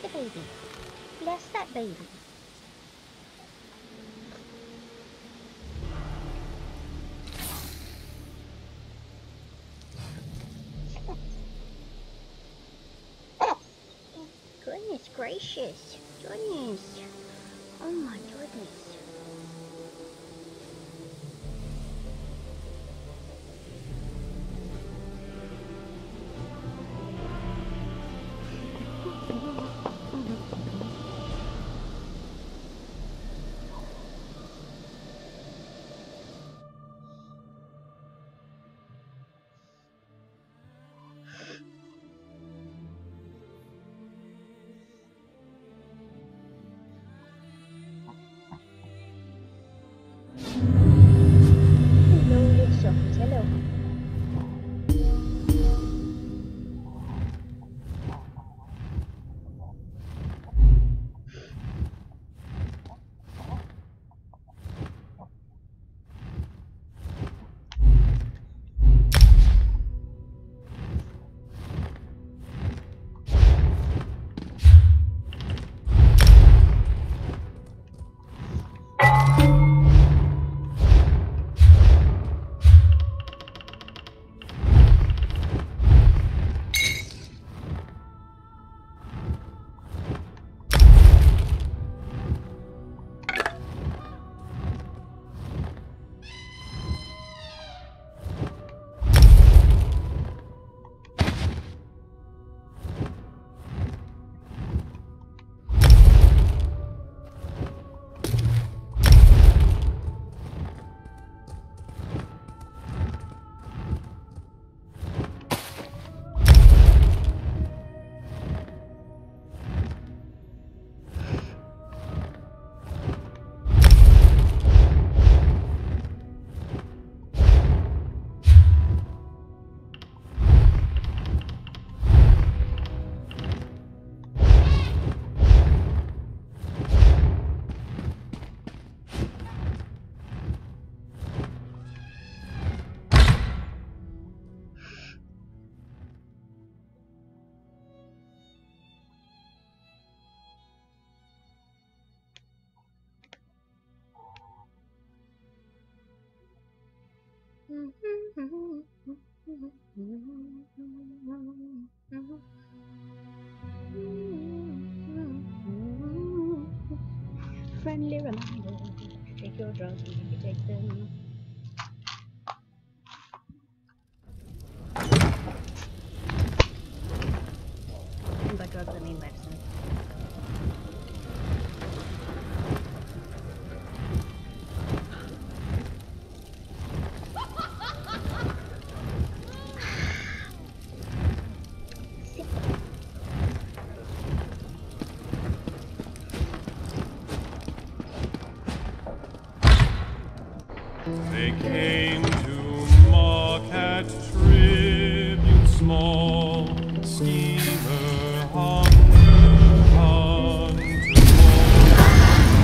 the baby. Bless that baby. Goodness gracious. Goodness. Oh my goodness. Hello, little softies. Hello. Friendly reminder, take your drugs and you can take them. And by drugs I mean medicine. They came to mock at tribute small, schemer, hunger, hunter,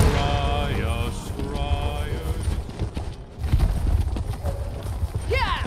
scryer, scryer. Yeah!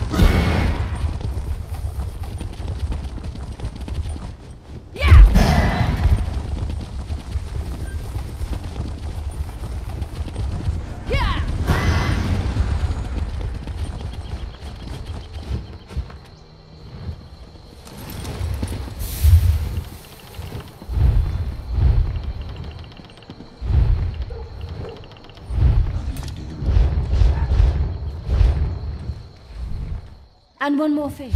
And one more thing.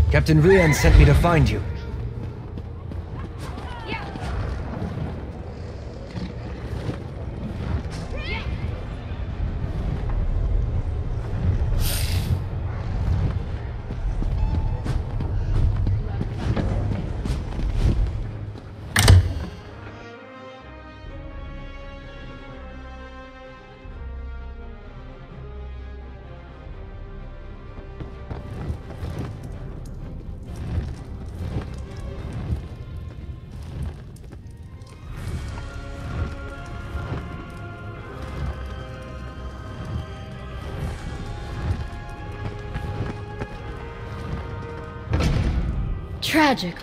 Captain Rian sent me to find you. Tragic.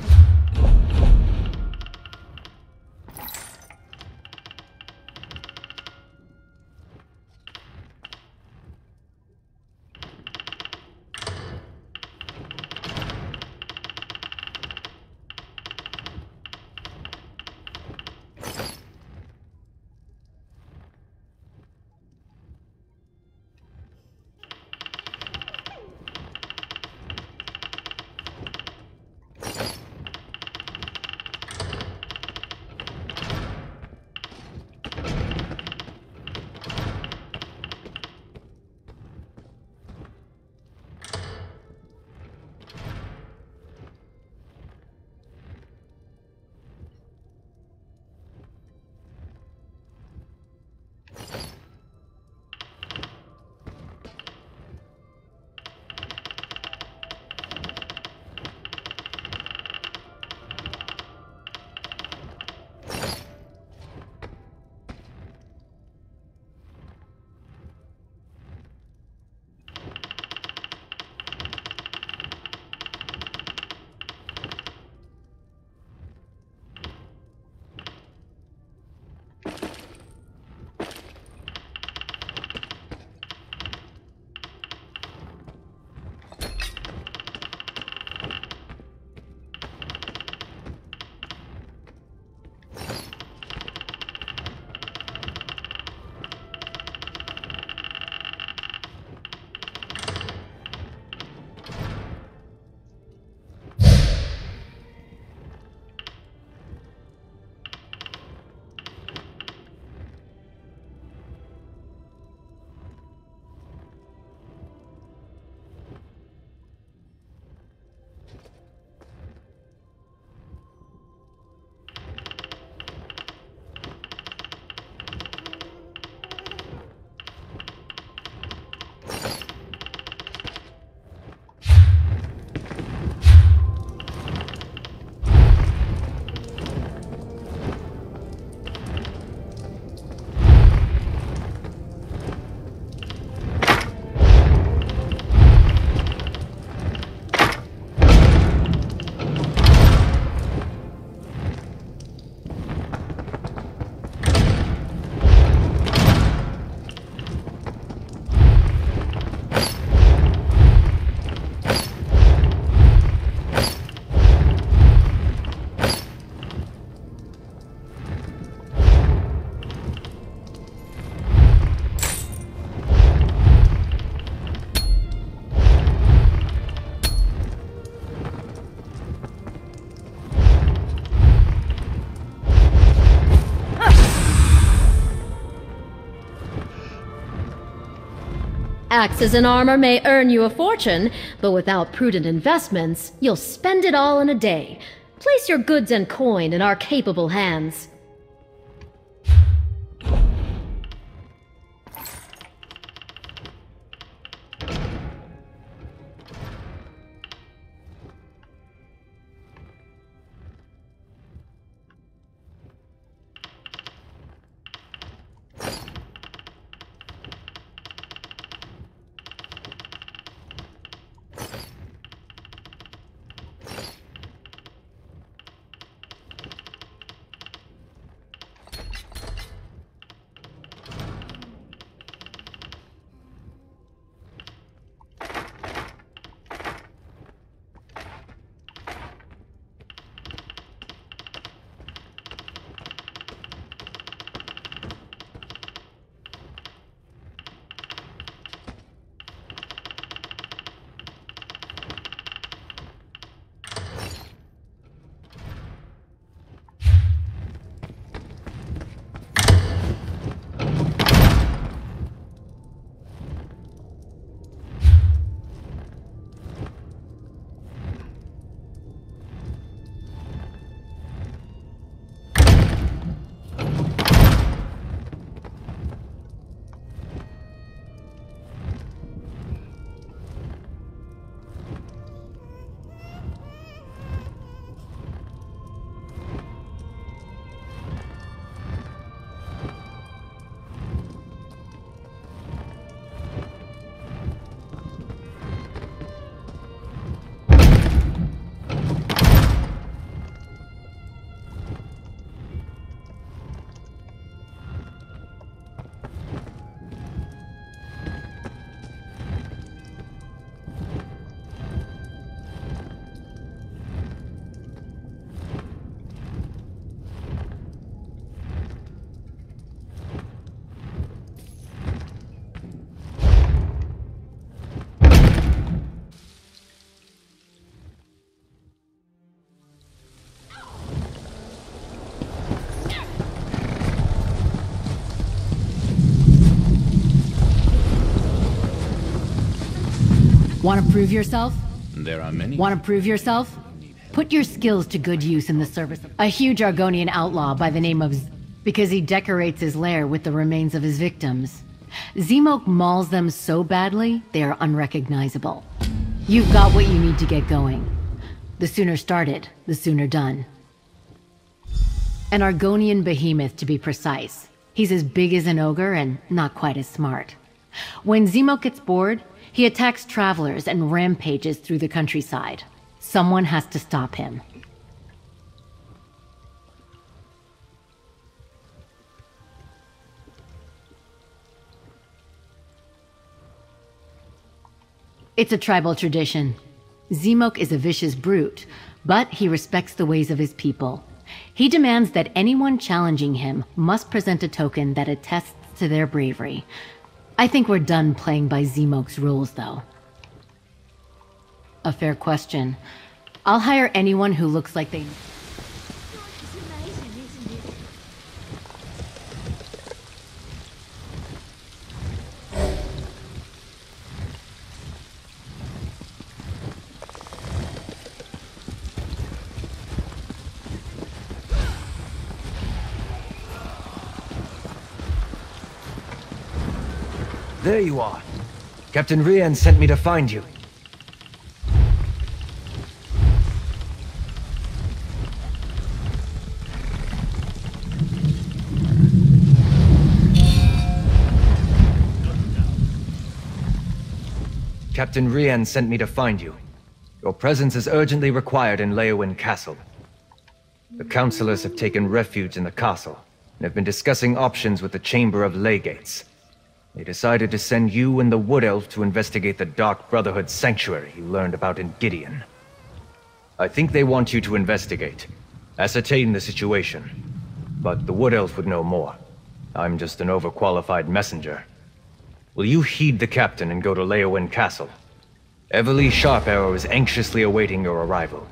Axes and armor may earn you a fortune, but without prudent investments, you'll spend it all in a day. Place your goods and coin in our capable hands. Want to prove yourself? There are many. Want to prove yourself? Put your skills to good use in the service of a huge Argonian outlaw by the name of because he decorates his lair with the remains of his victims. Zemok mauls them so badly, they are unrecognizable. You've got what you need to get going. The sooner started, the sooner done. An Argonian behemoth, to be precise. He's as big as an ogre and not quite as smart. When Zemok gets bored, he attacks travelers and rampages through the countryside. Someone has to stop him. It's a tribal tradition. Zemok is a vicious brute, but he respects the ways of his people. He demands that anyone challenging him must present a token that attests to their bravery. I think we're done playing by Zemok's rules, though. A fair question. I'll hire anyone who looks like they... There you are. Captain Rian sent me to find you. Captain Rian sent me to find you. Your presence is urgently required in Leowin Castle. The councillors have taken refuge in the castle, and have been discussing options with the Chamber of Legates. They decided to send you and the Wood Elf to investigate the Dark Brotherhood sanctuary you learned about in Gideon. I think they want you to investigate, ascertain the situation. But the Wood Elf would know more. I'm just an overqualified messenger. Will you heed the captain and go to Leowin Castle? Everly Sharparrow is anxiously awaiting your arrival.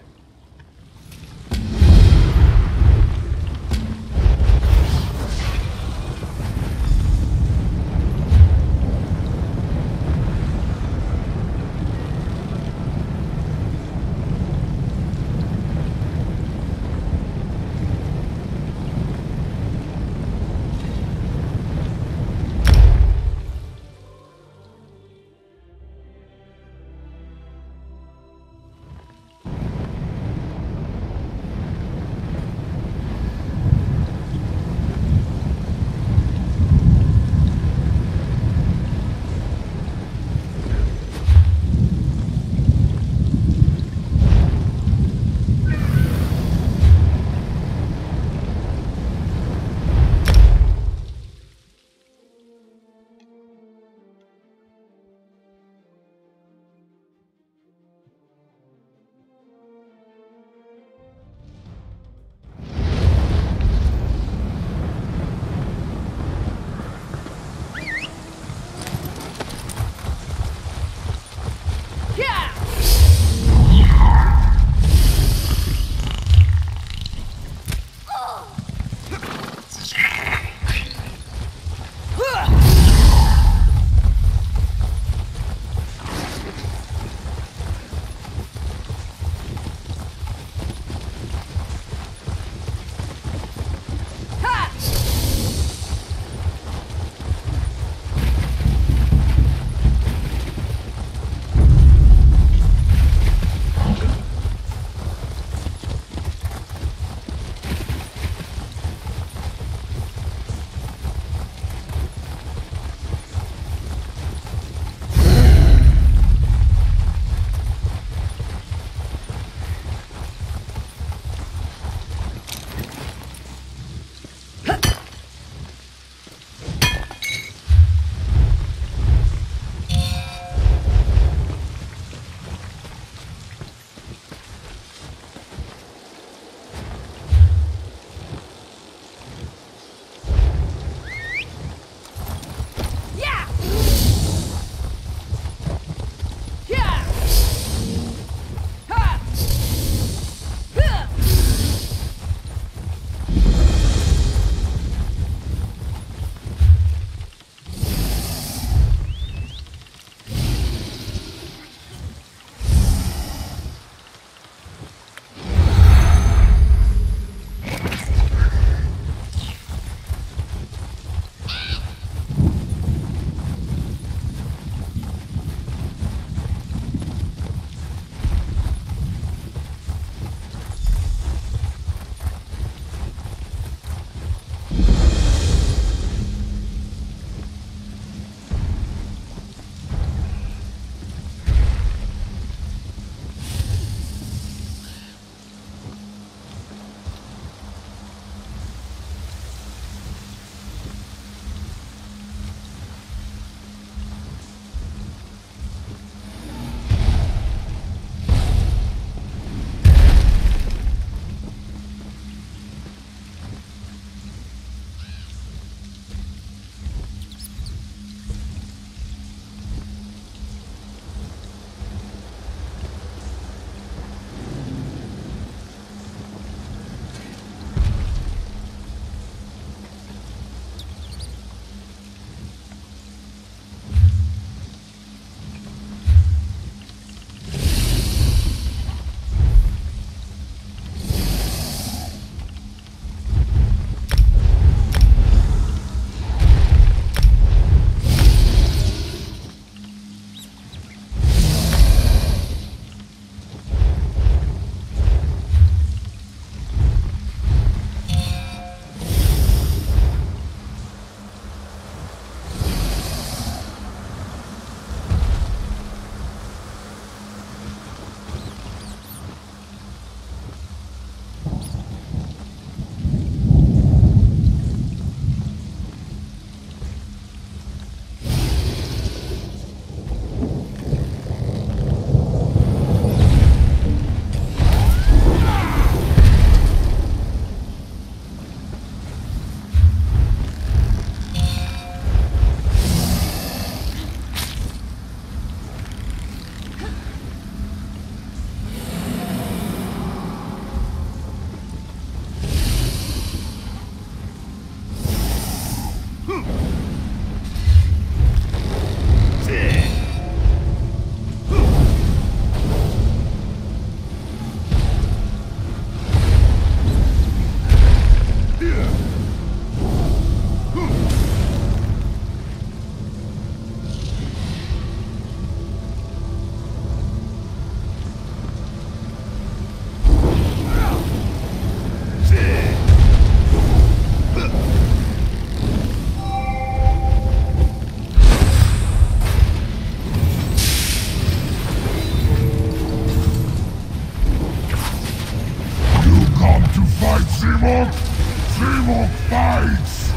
Zemo fights!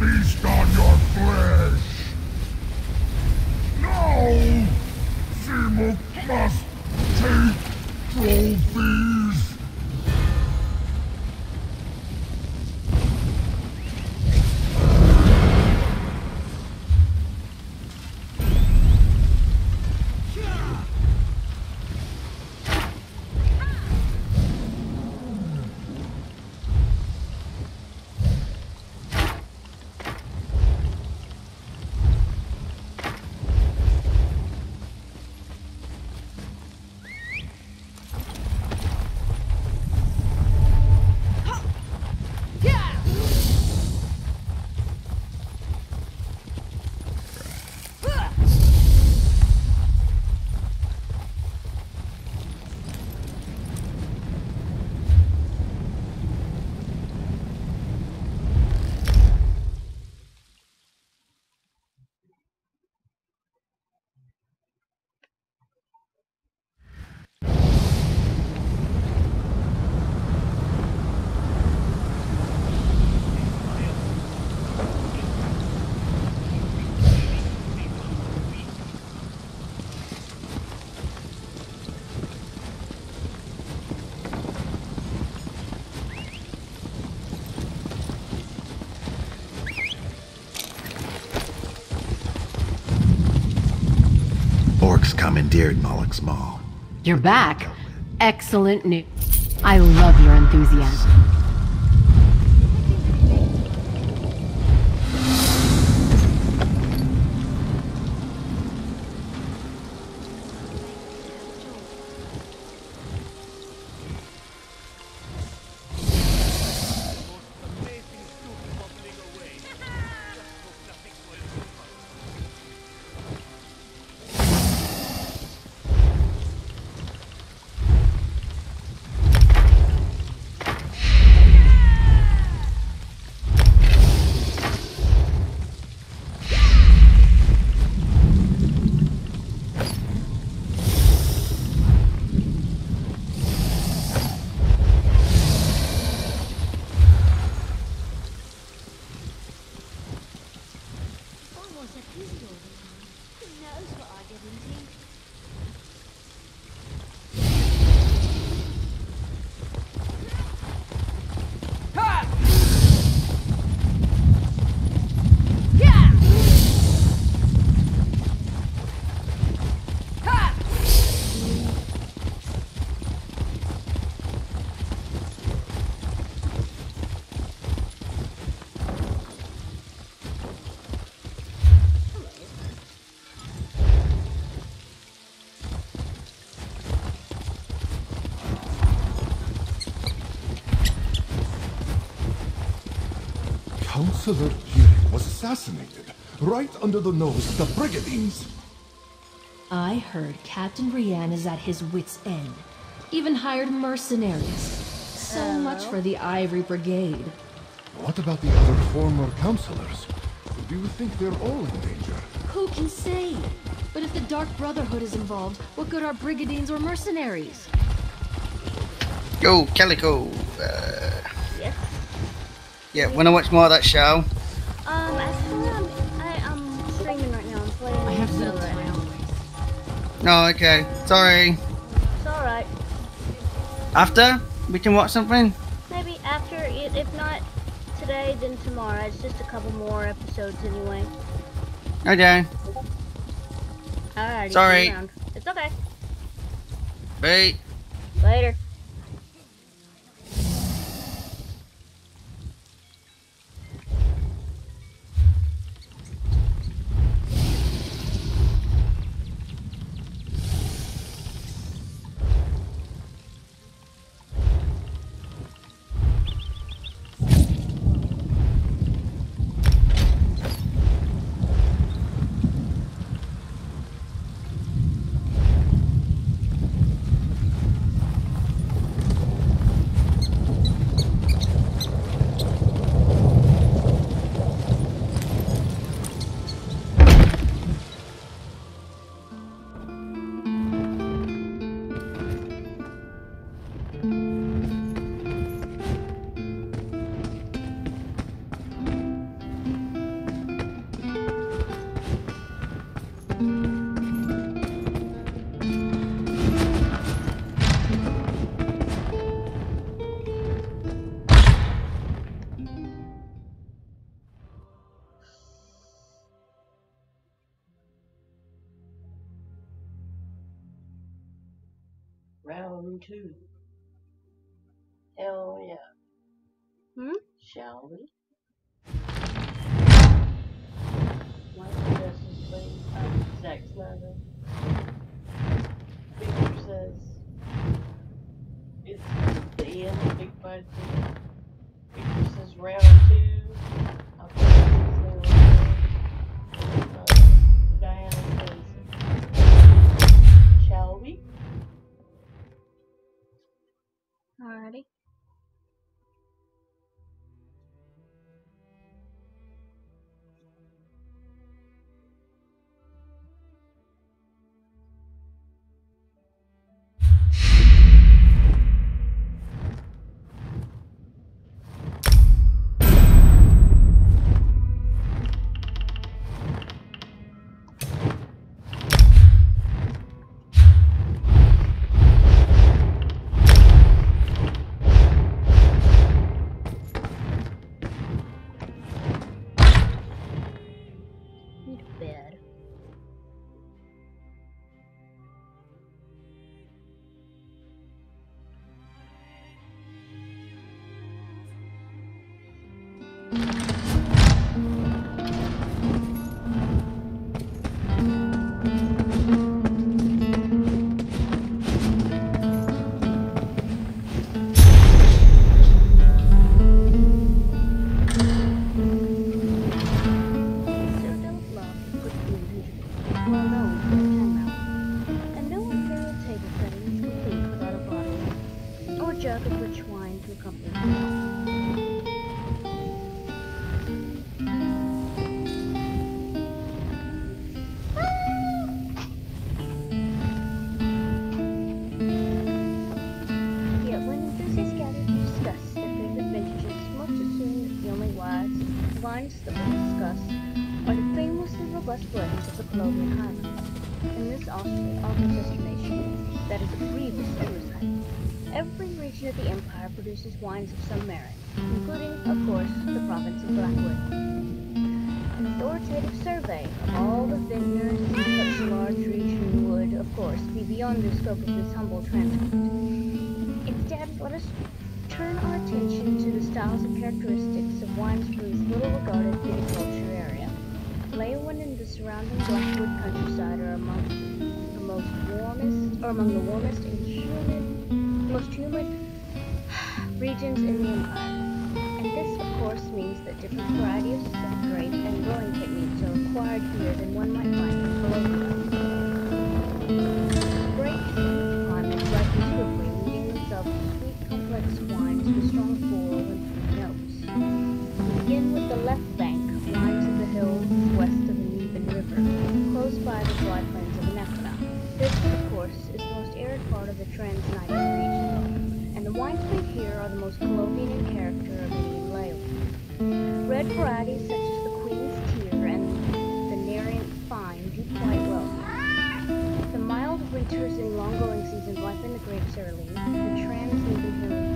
Feast on your flesh! No! Zemo must take trophies! Orcs commandeered Molag's Mall. You're back. Excellent news. I love your enthusiasm. Councillor Kiri was assassinated, right under the nose of the Brigadines. I heard Captain Rian is at his wit's end. Even hired mercenaries. So much for the Ivory Brigade. What about the other former councillors? Do you think they're all in danger? Who can say? But if the Dark Brotherhood is involved, what good are Brigadines or mercenaries? Yo, Calico. Yes. Yeah, wanna watch more of that show? Actually, I'm streaming right now. I'm playing. I have Zelda no right now. No, okay. Sorry. It's alright. After? We can watch something? Maybe after, if not today, then tomorrow. It's just a couple more episodes anyway. Okay. Alrighty. Sorry. see you around. It's okay. Bye. Later. Round 2. Hell yeah. Shall we? Michael Justice League. Zack Snyder. Victor says it's the end of Big Bad Thing. Victor says round 2. I'll put it Diana says, shall we? Alrighty. Bed. Jug of rich wine to accompany the meal. Yet when enthusiasts gather to discuss their favorite vintages, most assume that the only wines that will discuss are the famously robust blends of the Colombian Highlands. In this author's estimation, that is a grievous oversight. Every region of the empire produces wines of some merit, including, of course, the province of Blackwood. An authoritative survey of all the vineyards in such a large region would, of course, be beyond the scope of this humble transcript. Instead, let us turn our attention to the styles and characteristics of wines from this little-regarded viticulture area. Blackwood and the surrounding Blackwood countryside are among the warmest and most humid regions in the empire. And this, of course, means that different varieties of grape and growing techniques are required here than one might find in Colombia. Grapes in this climate ripen swiftly, leading themselves to sweet, complex wines with strong floral and fruity notes. We begin with the left bank, wines of the hills west of the Neven River, close by the dry plains of Nepeta. This, of course, is the most arid part of the Trans-Niger region, and the wines made here are the most Colombian in character of any in Leeuwen. Red varieties such as the Queen's Tear and the Narrant Fine do quite well here. The mild winters and long-growing season ripen the grapes early. The Trans-Niger hills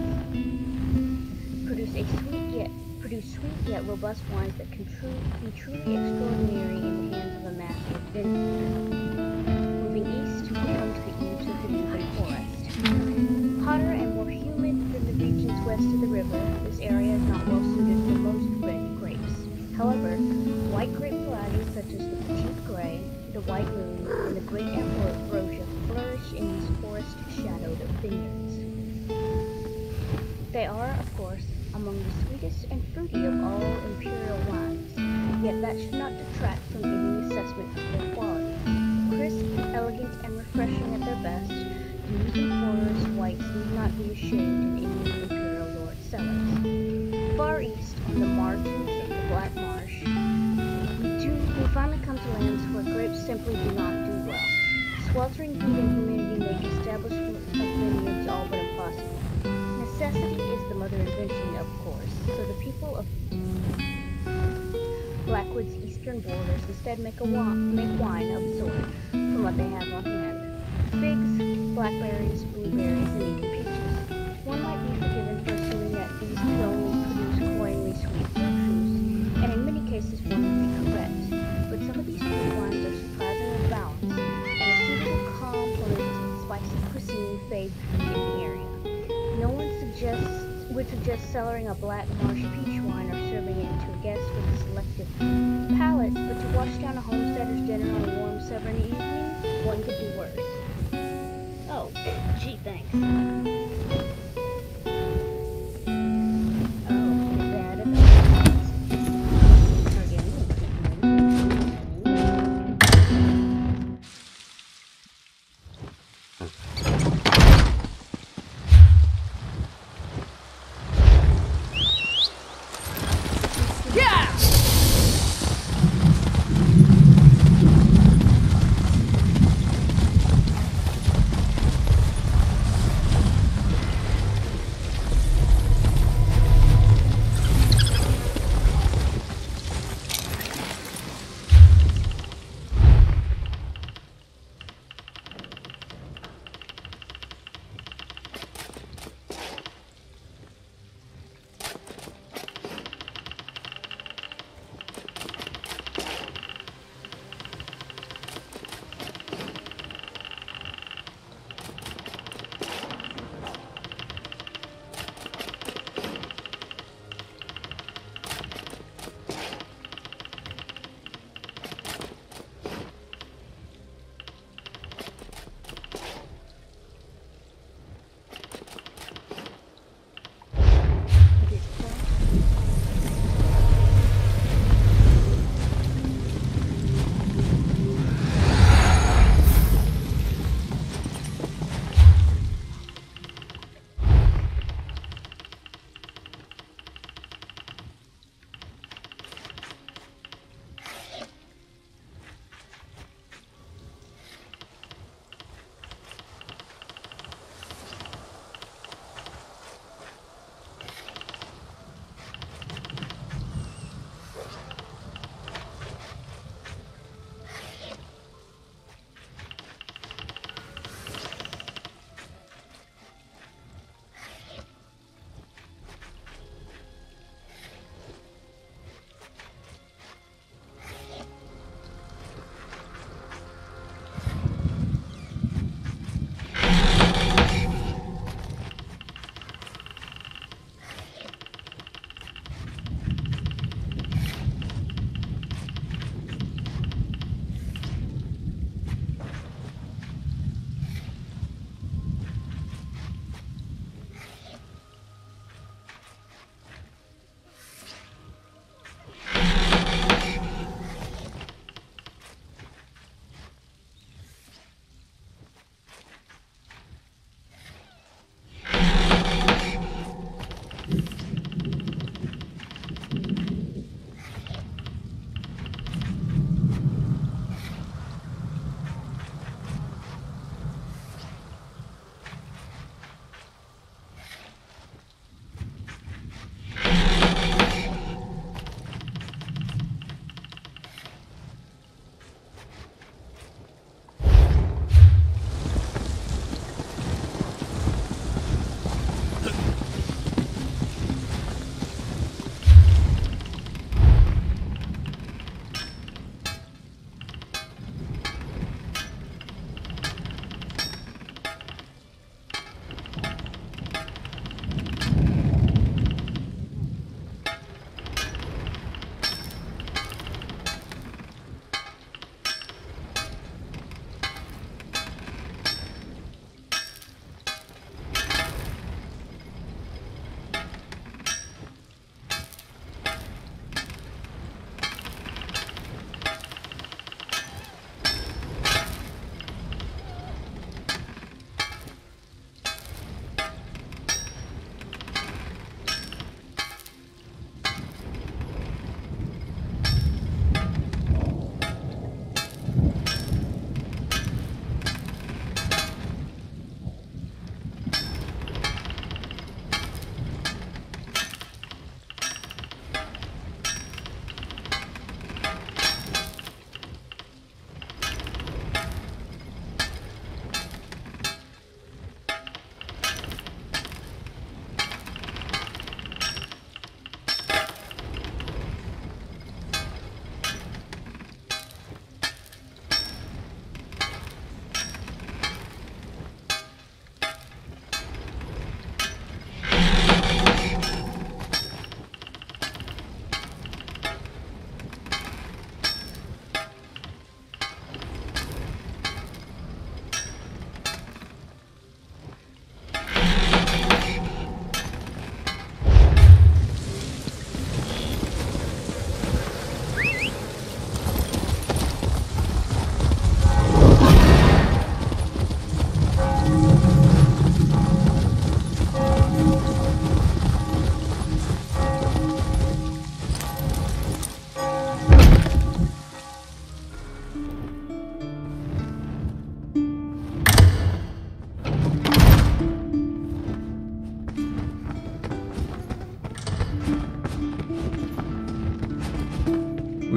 produce sweet yet robust wines that can be truly extraordinary in the hands of a master vintner. Moving east, we come to the edge of the Neven forest. Hotter and more humid than the regions west of the river, this area is not well suited for most red grapes. However, white grape varieties such as the Petite Grey, the White Moon, and the Great Ambrosia flourish in these forest-shadowed vineyards. They are, of course, among the sweetest and fruity of all imperial wines, yet that should not detract from any assessment of their quality. Crisp, elegant, and refreshing at their best, the Neven porters' whites need not be ashamed in any imperial lord's cellars. Far east, on the margins of the Black Marsh, we finally come to lands where grapes simply do not do well. Sweltering heat and humidity make establishment of vineyards all but impossible. Necessity is the mother invention, of course, so the people of Blackwood's eastern borders instead make wine of soil. what they have on hand. Figs, blackberries, blueberries, and even peaches. One might be forgiven for assuming that these two only produce cloyingly sweet fruit juice, and in many cases one would be correct. But some of these fruit wines are surprisingly balanced, and a suitable calm for the spicy cuisine fade in the area. No one would suggest cellaring a black marsh peach wine or serving it to a guest with a selective palate, but to wash down a homesteader's dinner on a warm summer evening, one could do worse. Oh, gee, thanks. Oh, is that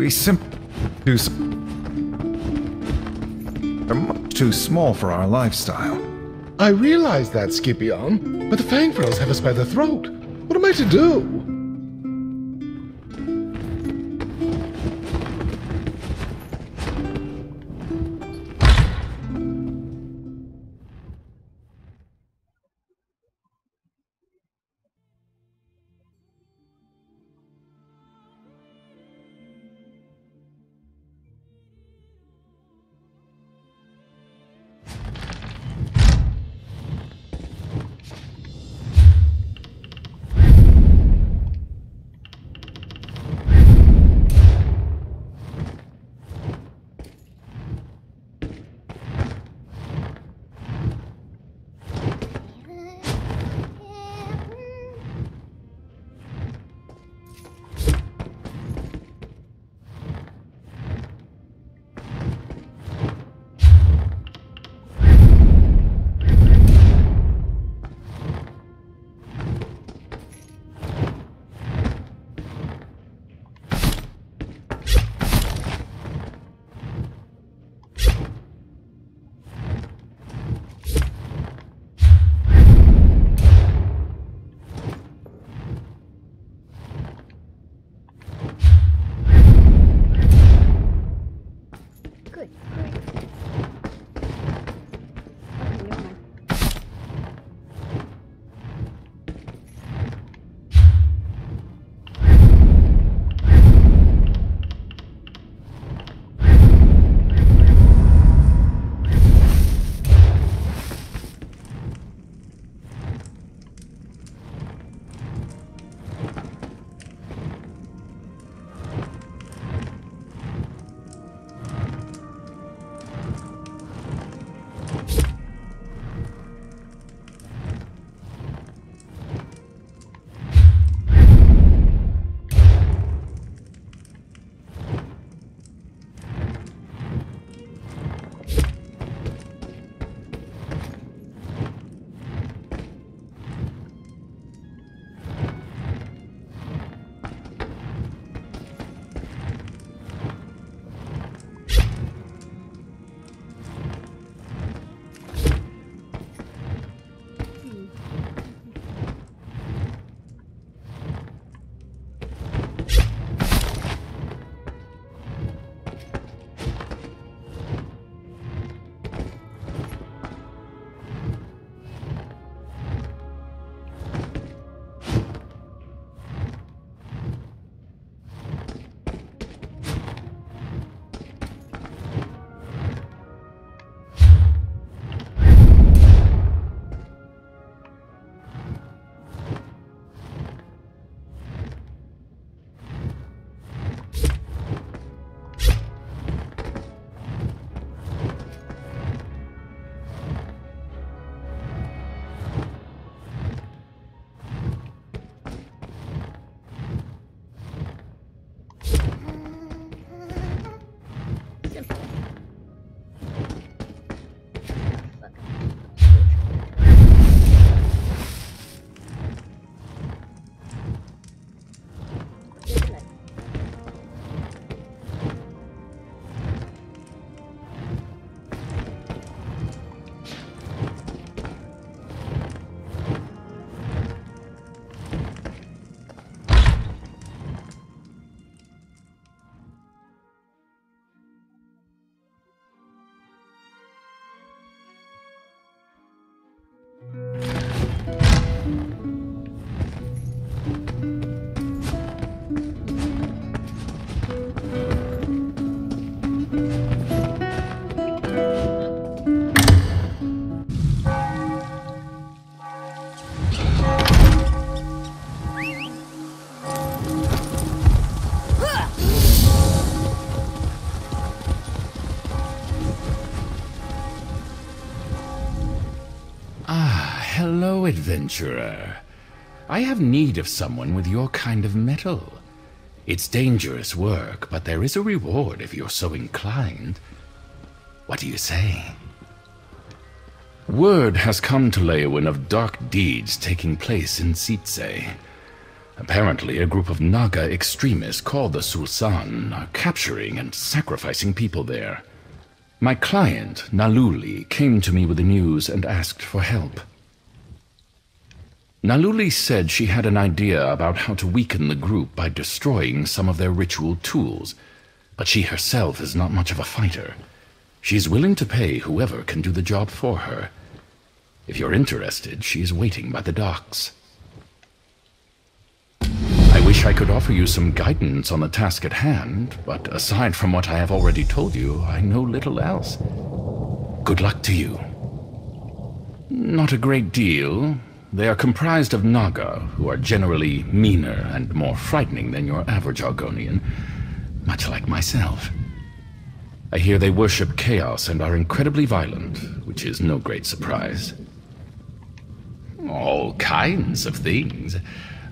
We simply are much too small for our lifestyle. I realize that, Scipion, but the Fangfrels have us by the throat. What am I to do? Hello, adventurer. I have need of someone with your kind of mettle. It's dangerous work, but there is a reward if you're so inclined. What do you say? Word has come to Leowin of dark deeds taking place in Sitze. Apparently, a group of Naga extremists called the Sulsan are capturing and sacrificing people there. My client, Naluli, came to me with the news and asked for help. Naluli said she had an idea about how to weaken the group by destroying some of their ritual tools, but she herself is not much of a fighter. She's willing to pay whoever can do the job for her. If you're interested, she's waiting by the docks. I wish I could offer you some guidance on the task at hand, but aside from what I have already told you, I know little else. Good luck to you. Not a great deal. They are comprised of Naga, who are generally meaner and more frightening than your average Argonian, much like myself. I hear they worship chaos and are incredibly violent, which is no great surprise. All kinds of things.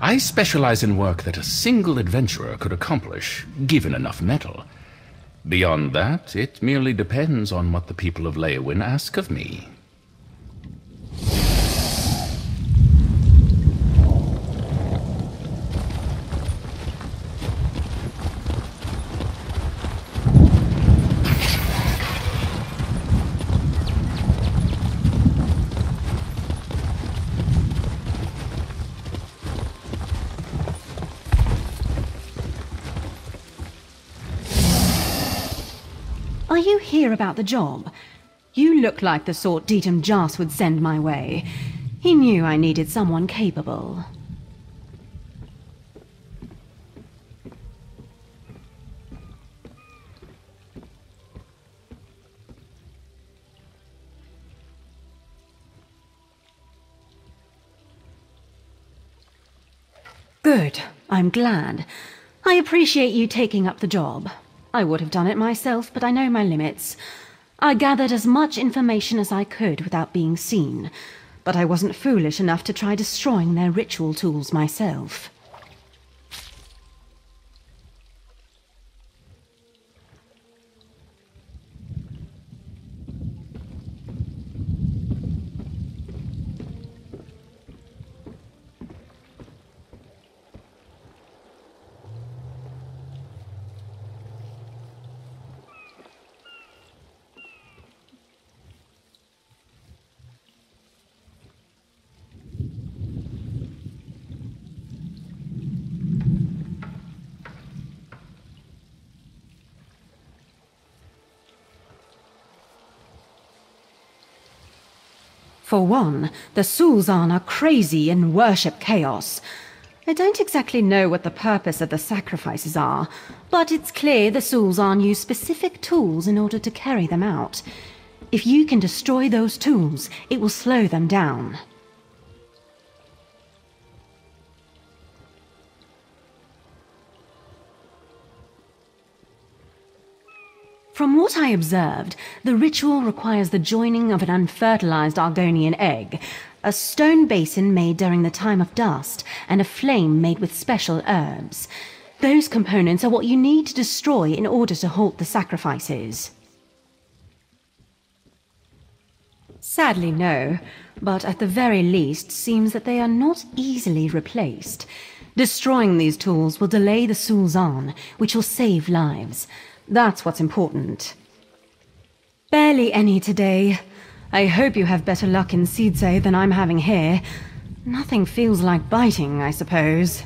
I specialize in work that a single adventurer could accomplish, given enough metal. Beyond that, it merely depends on what the people of Leowin ask of me. Are you here about the job? You look like the sort Deetum Jas would send my way. He knew I needed someone capable. Good. I'm glad. I appreciate you taking up the job. I would have done it myself, but I know my limits. I gathered as much information as I could without being seen, but I wasn't foolish enough to try destroying their ritual tools myself. For one, the Sulzan are crazy and worship chaos. I don't exactly know what the purpose of the sacrifices are, but it's clear the Sulzan use specific tools in order to carry them out. If you can destroy those tools, it will slow them down. From what I observed, the ritual requires the joining of an unfertilized Argonian egg, a stone basin made during the time of dust, and a flame made with special herbs. Those components are what you need to destroy in order to halt the sacrifices. Sadly, no, but at the very least seems that they are not easily replaced. Destroying these tools will delay the Sulzan, which will save lives. That's what's important. Barely any today. I hope you have better luck in Sidse than I'm having here. Nothing feels like biting, I suppose.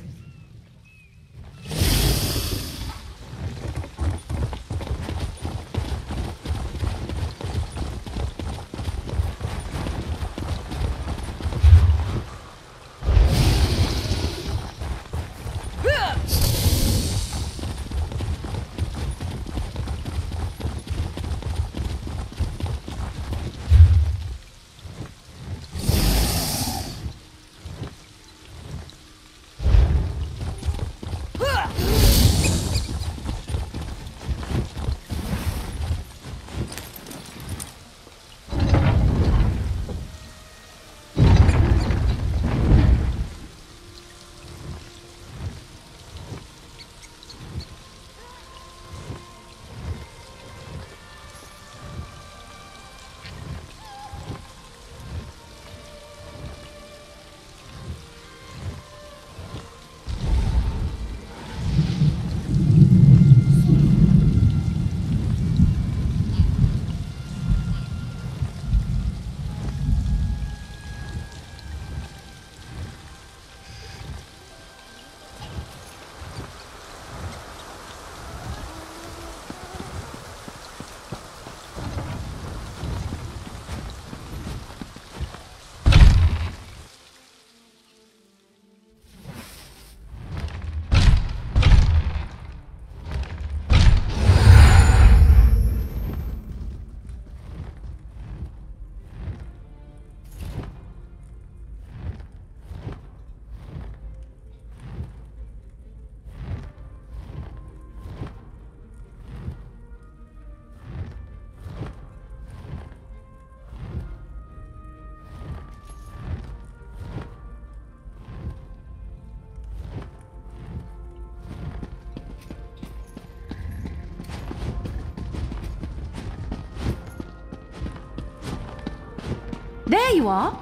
There you are.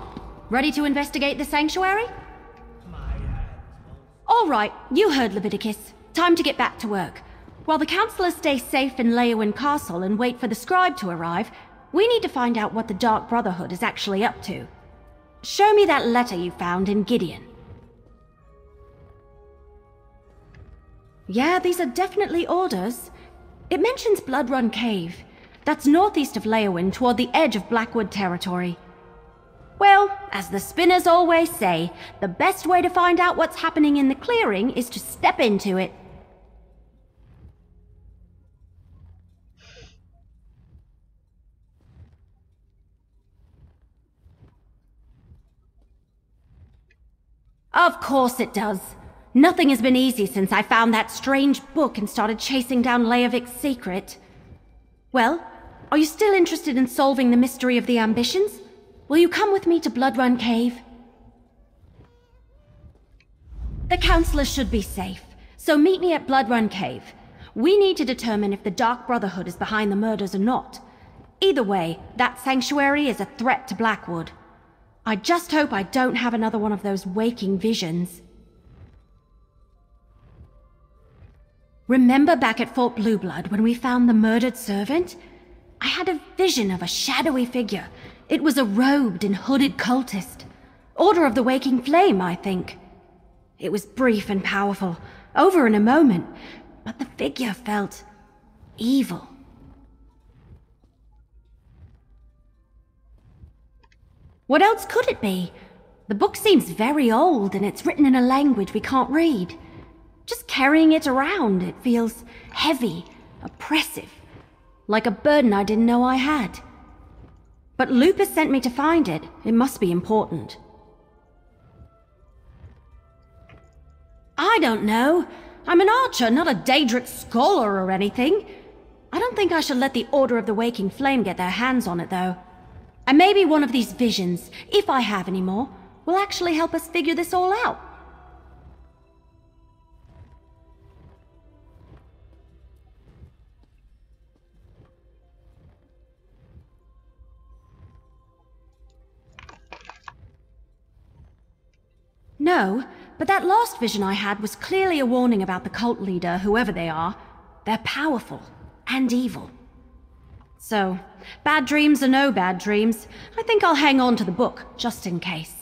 Ready to investigate the sanctuary? All right, you heard Leviticus. Time to get back to work. While the counselors stay safe in Leowin Castle and wait for the scribe to arrive, we need to find out what the Dark Brotherhood is actually up to. Show me that letter you found in Gideon. Yeah, these are definitely orders. It mentions Blood Run Cave. That's northeast of Leowin, toward the edge of Blackwood territory. Well, as the spinners always say, the best way to find out what's happening in the clearing is to step into it. Of course it does. Nothing has been easy since I found that strange book and started chasing down Leovic's secret. Well, are you still interested in solving the mystery of the ambitions? Will you come with me to Blood Run Cave? The counselors should be safe, so meet me at Blood Run Cave. We need to determine if the Dark Brotherhood is behind the murders or not. Either way, that sanctuary is a threat to Blackwood. I just hope I don't have another one of those waking visions. Remember back at Fort Blueblood when we found the murdered servant? I had a vision of a shadowy figure. It was a robed and hooded cultist. Order of the Waking Flame, I think. It was brief and powerful, over in a moment, but the figure felt evil. What else could it be? The book seems very old and it's written in a language we can't read. Just carrying it around, it feels heavy, oppressive, like a burden I didn't know I had. But Lupus sent me to find it. It must be important. I don't know. I'm an archer, not a Daedric scholar or anything. I don't think I should let the Order of the Waking Flame get their hands on it, though. And maybe one of these visions, if I have any more, will actually help us figure this all out. No, but that last vision I had was clearly a warning about the cult leader, whoever they are. They're powerful and evil. So, bad dreams or no bad dreams, I think I'll hang on to the book, just in case.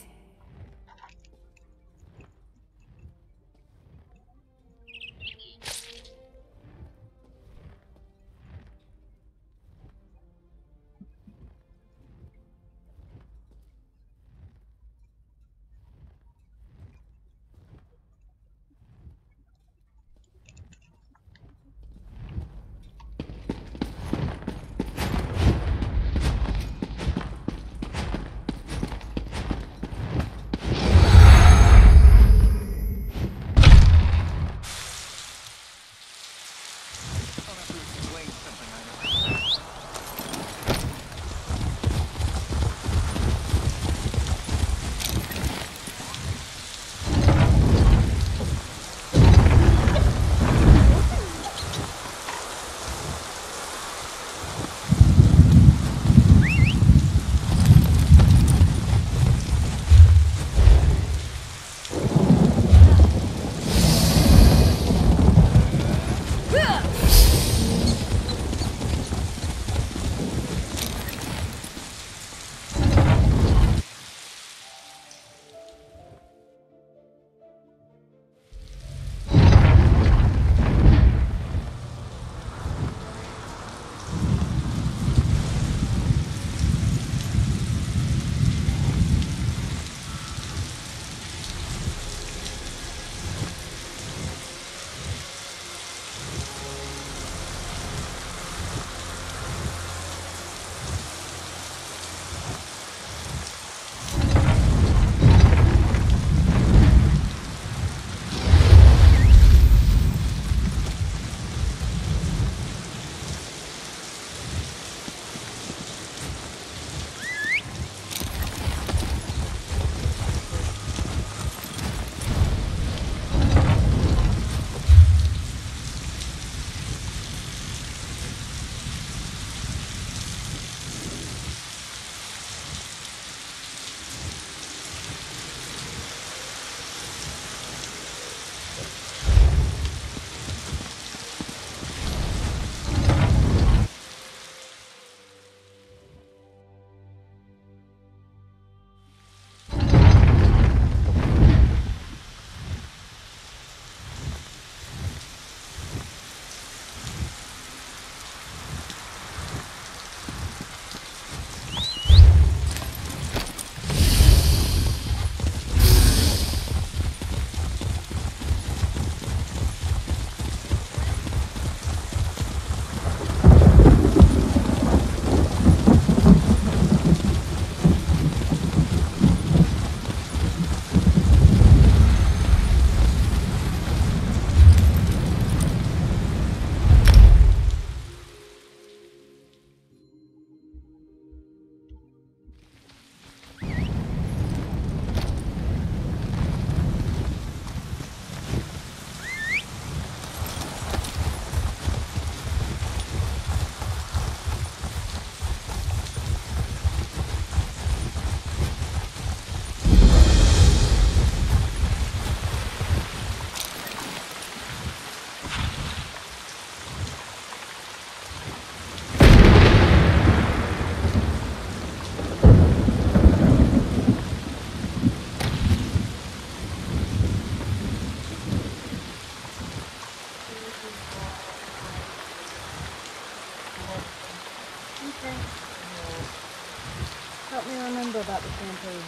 me remember about the shampoo.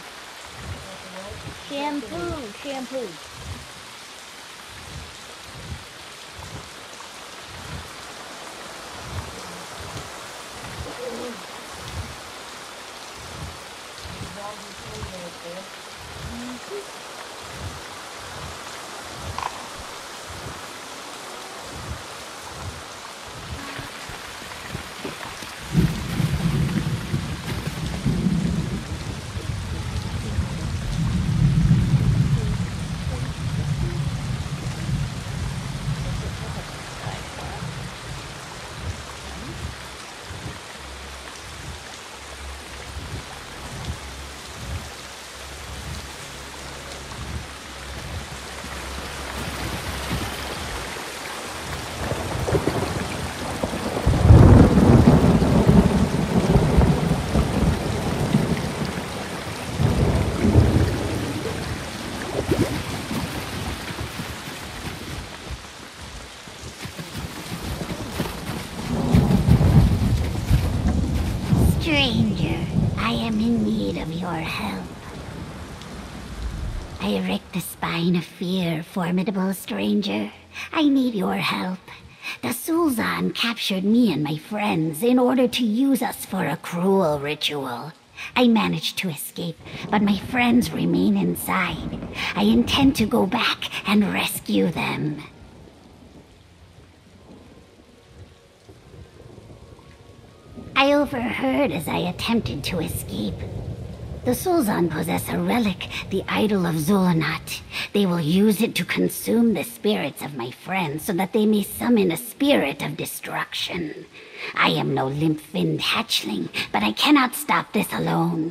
Shampoo. Stranger, I am in need of your help. I erect the spine of fear, formidable stranger. I need your help. The Sulzan captured me and my friends in order to use us for a cruel ritual. I managed to escape, but my friends remain inside. I intend to go back and rescue them. I overheard as I attempted to escape. The Sulzan possess a relic, the idol of Zul'Anat. They will use it to consume the spirits of my friends so that they may summon a spirit of destruction. I am no limp-finned hatchling, but I cannot stop this alone.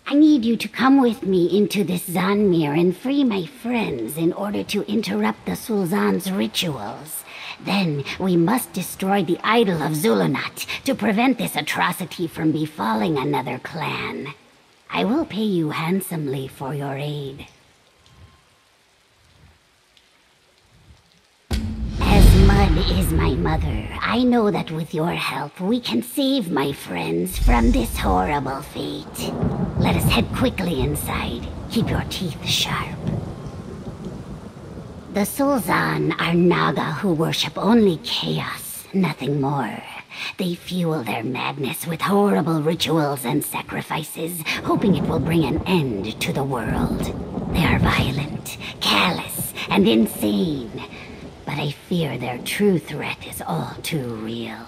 I need you to come with me into this Zanmir and free my friends in order to interrupt the Sulzan's rituals. Then we must destroy the idol of Zul'Anat to prevent this atrocity from befalling another clan. I will pay you handsomely for your aid. As Mud is my mother, I know that with your help we can save my friends from this horrible fate. Let us head quickly inside. Keep your teeth sharp. The Sulzan are Naga who worship only chaos, nothing more. They fuel their madness with horrible rituals and sacrifices, hoping it will bring an end to the world. They are violent, callous, and insane, but I fear their true threat is all too real.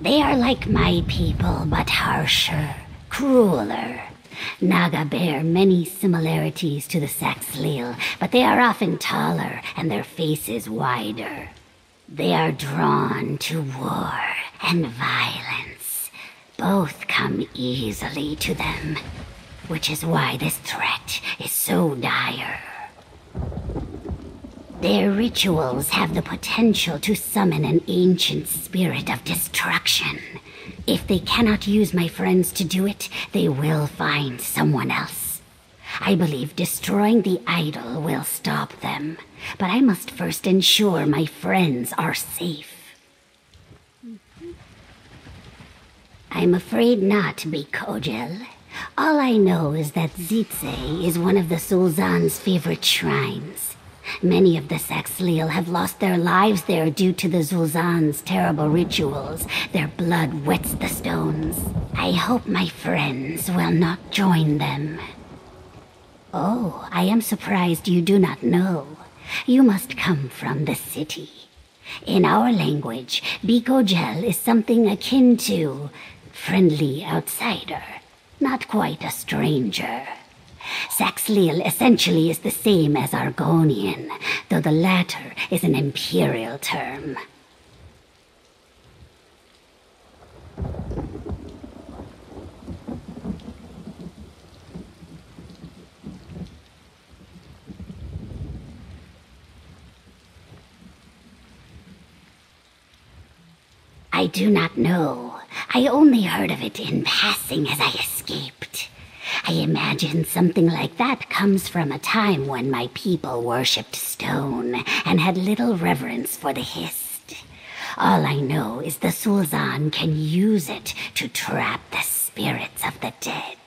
They are like my people, but harsher, crueler. Naga bear many similarities to the Saxhleel, but they are often taller and their faces wider. They are drawn to war and violence. Both come easily to them, which is why this threat is so dire. Their rituals have the potential to summon an ancient spirit of destruction. If they cannot use my friends to do it, they will find someone else. I believe destroying the idol will stop them, but I must first ensure my friends are safe. I'm afraid not, Bikojel. All I know is that Zitze is one of the Sulzan's favorite shrines. Many of the Saxhleel have lost their lives there due to the Zul'Zan's terrible rituals. Their blood wets the stones. I hope my friends will not join them. Oh, I am surprised you do not know. You must come from the city. In our language, Bikojel is something akin to friendly outsider, not quite a stranger. Saxhleel essentially is the same as Argonian, though the latter is an imperial term. I do not know. I only heard of it in passing as I escaped. I imagine something like that comes from a time when my people worshipped stone and had little reverence for the Hist. All I know is the Sulzan can use it to trap the spirits of the dead.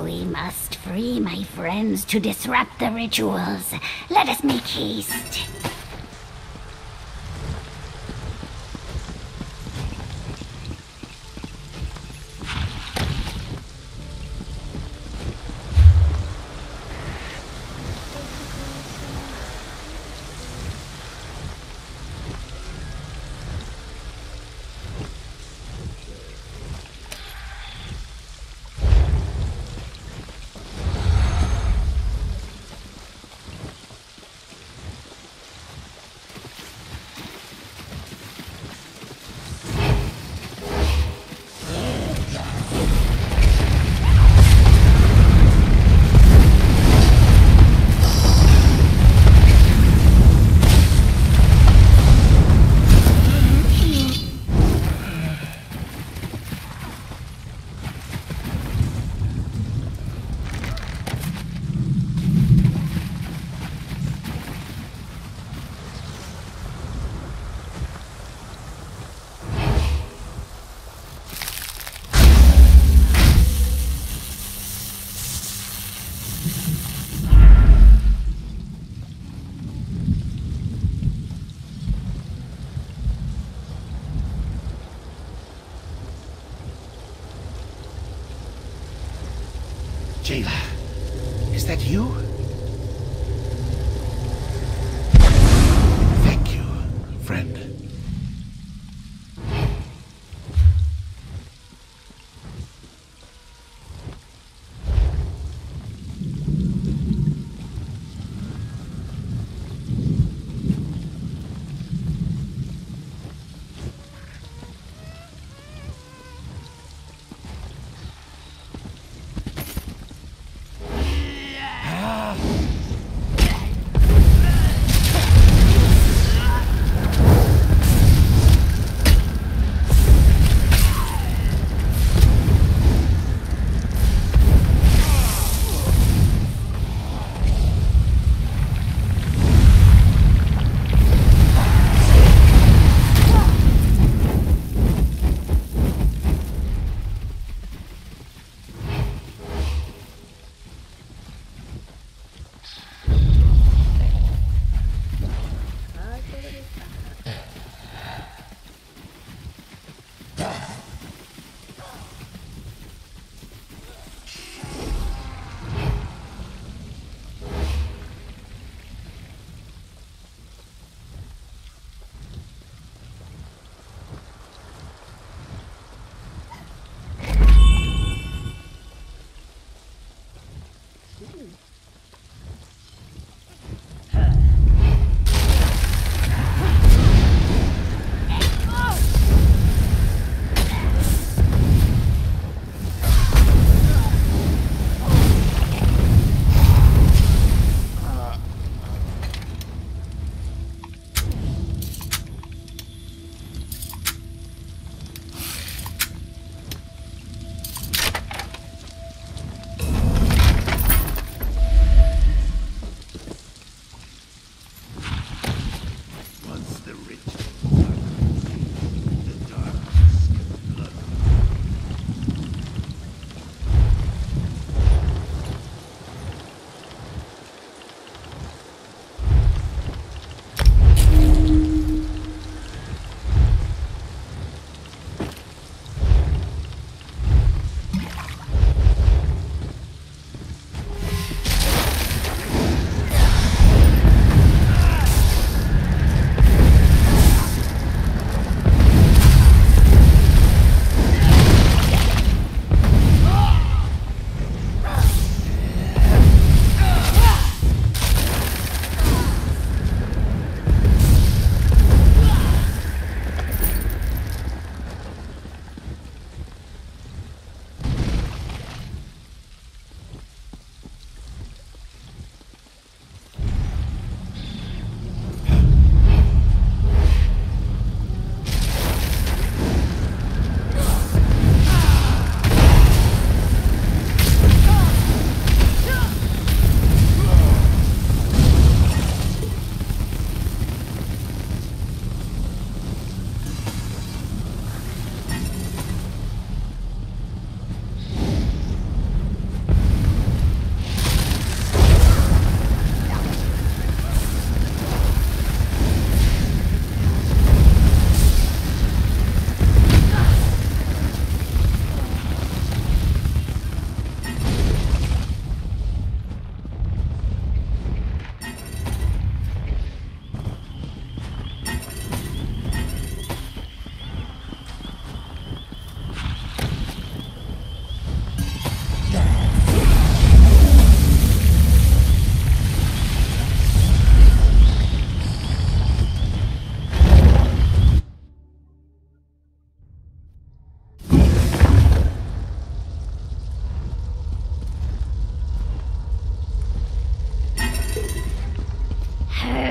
We must free my friends to disrupt the rituals. Let us make haste. Jayla, is that you? Thank you, friend.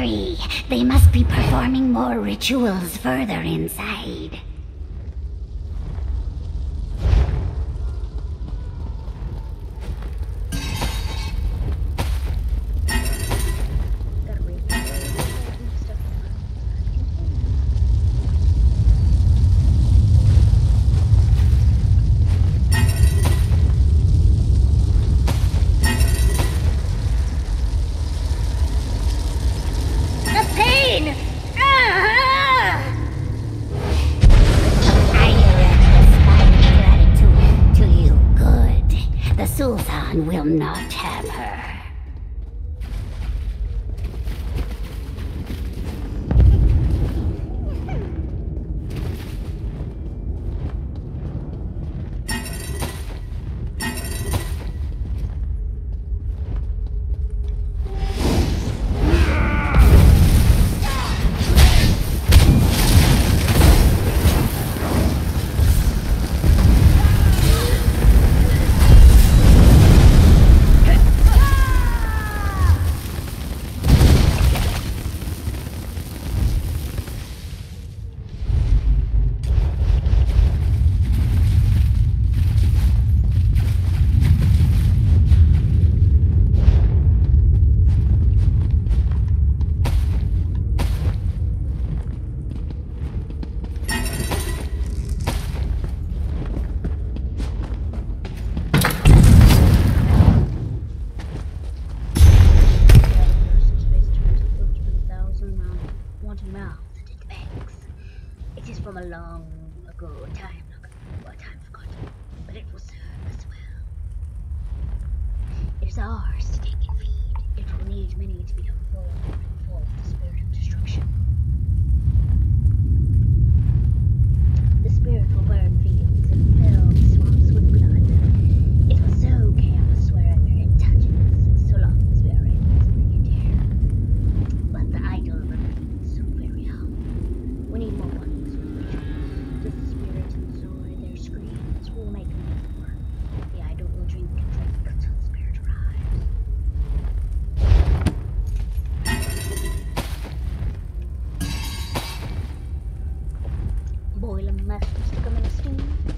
Hurry! They must be performing more rituals further inside. Sultan will not have her. From a long ago, time forgotten, but it will serve us well. It is ours to take and feed. It will need many to become full of the spirit of destruction. The spirit will burn fields and fill the swamps with blood. It will sow chaos wherever it touches, so long as we are able to bring it here. But the idol remains so very young. We need more ones. The spirit and Zor, their screams will make more. The idol will drink and drink until the spirit arrives. Boil a mess to stick 'em in a stew.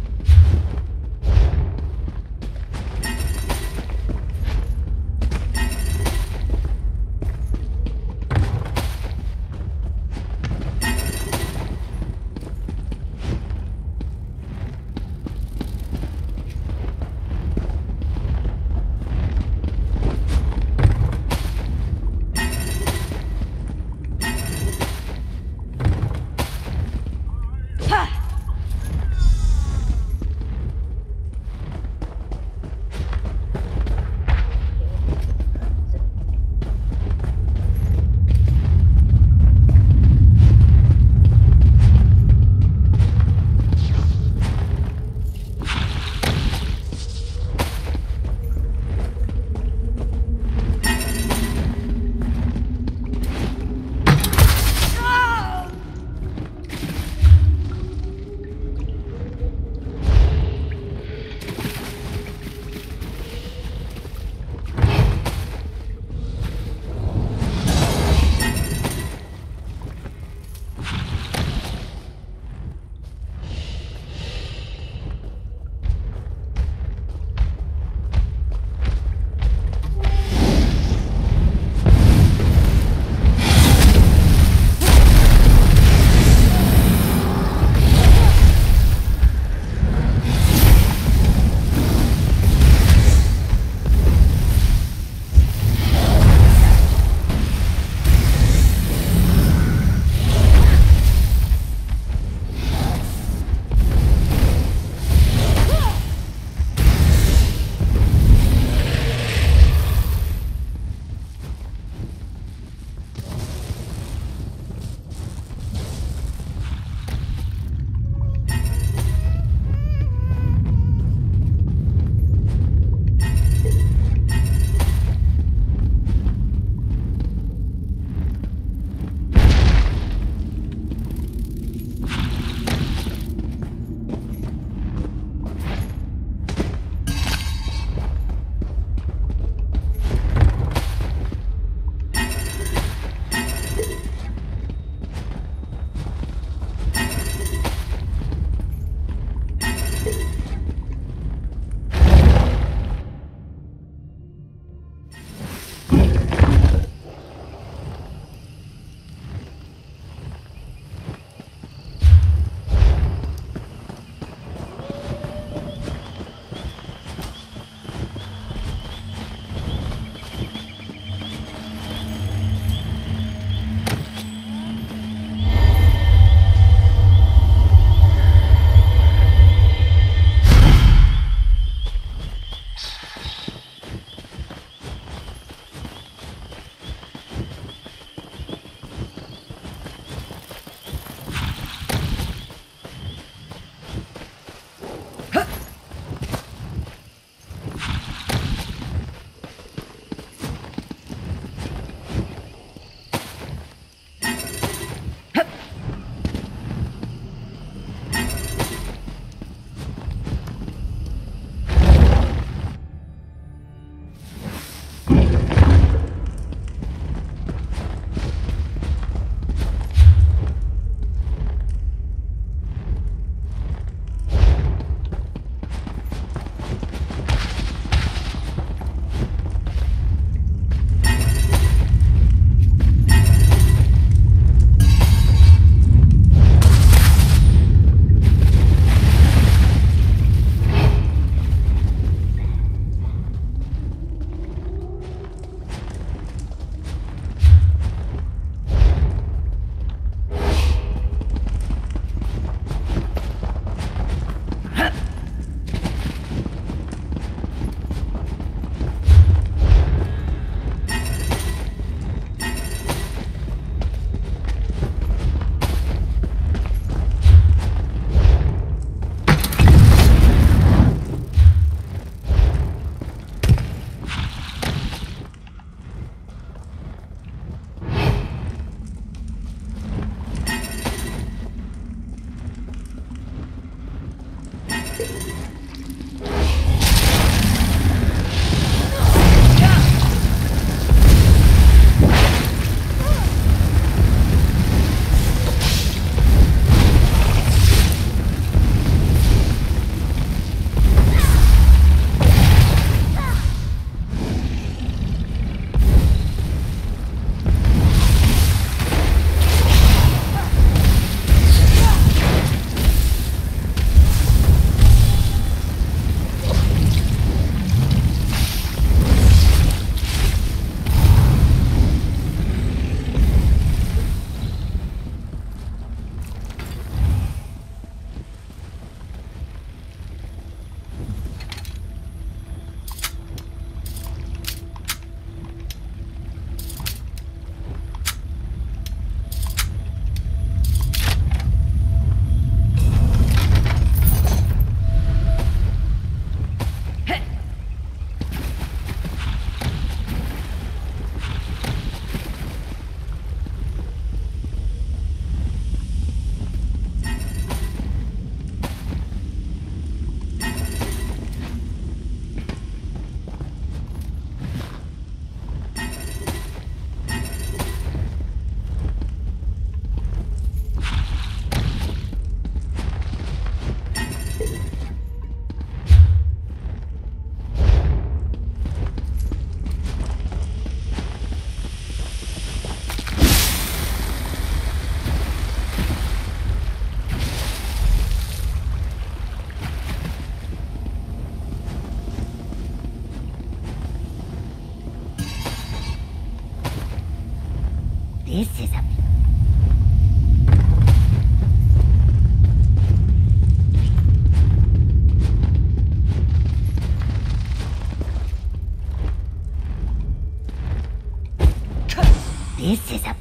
This is a... This is a...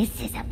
This is a...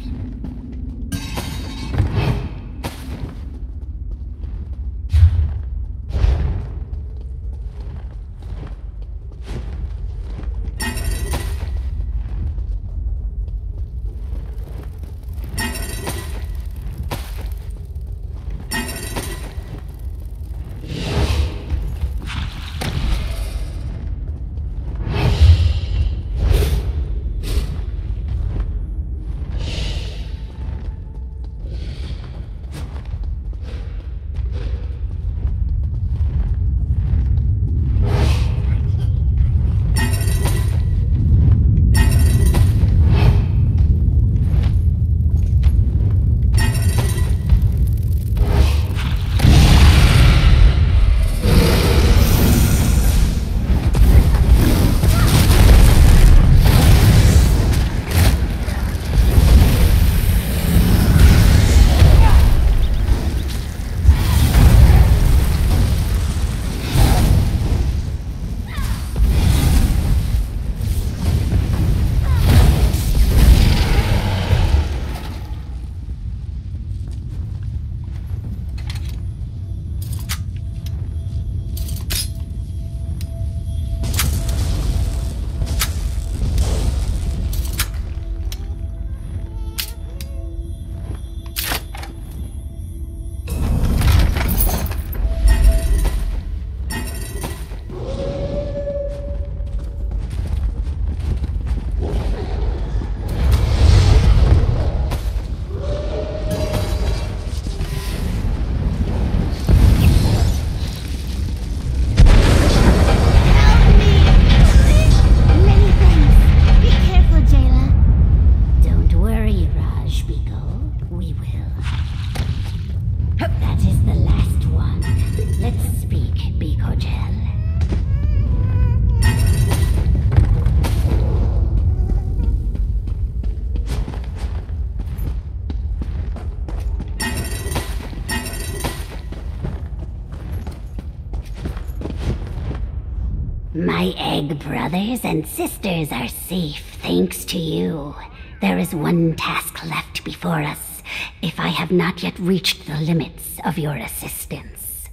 My egg brothers and sisters are safe, thanks to you. There is one task left before us, if I have not yet reached the limits of your assistance.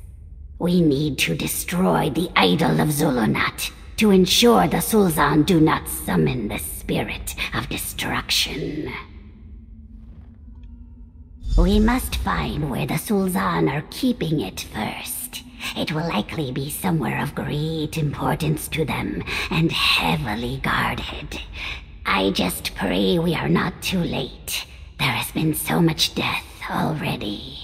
We need to destroy the idol of Zulunat to ensure the Sulzan do not summon the spirit of destruction. We must find where the Sulzan are keeping it first. It will likely be somewhere of great importance to them and heavily guarded. I just pray we are not too late. There has been so much death already.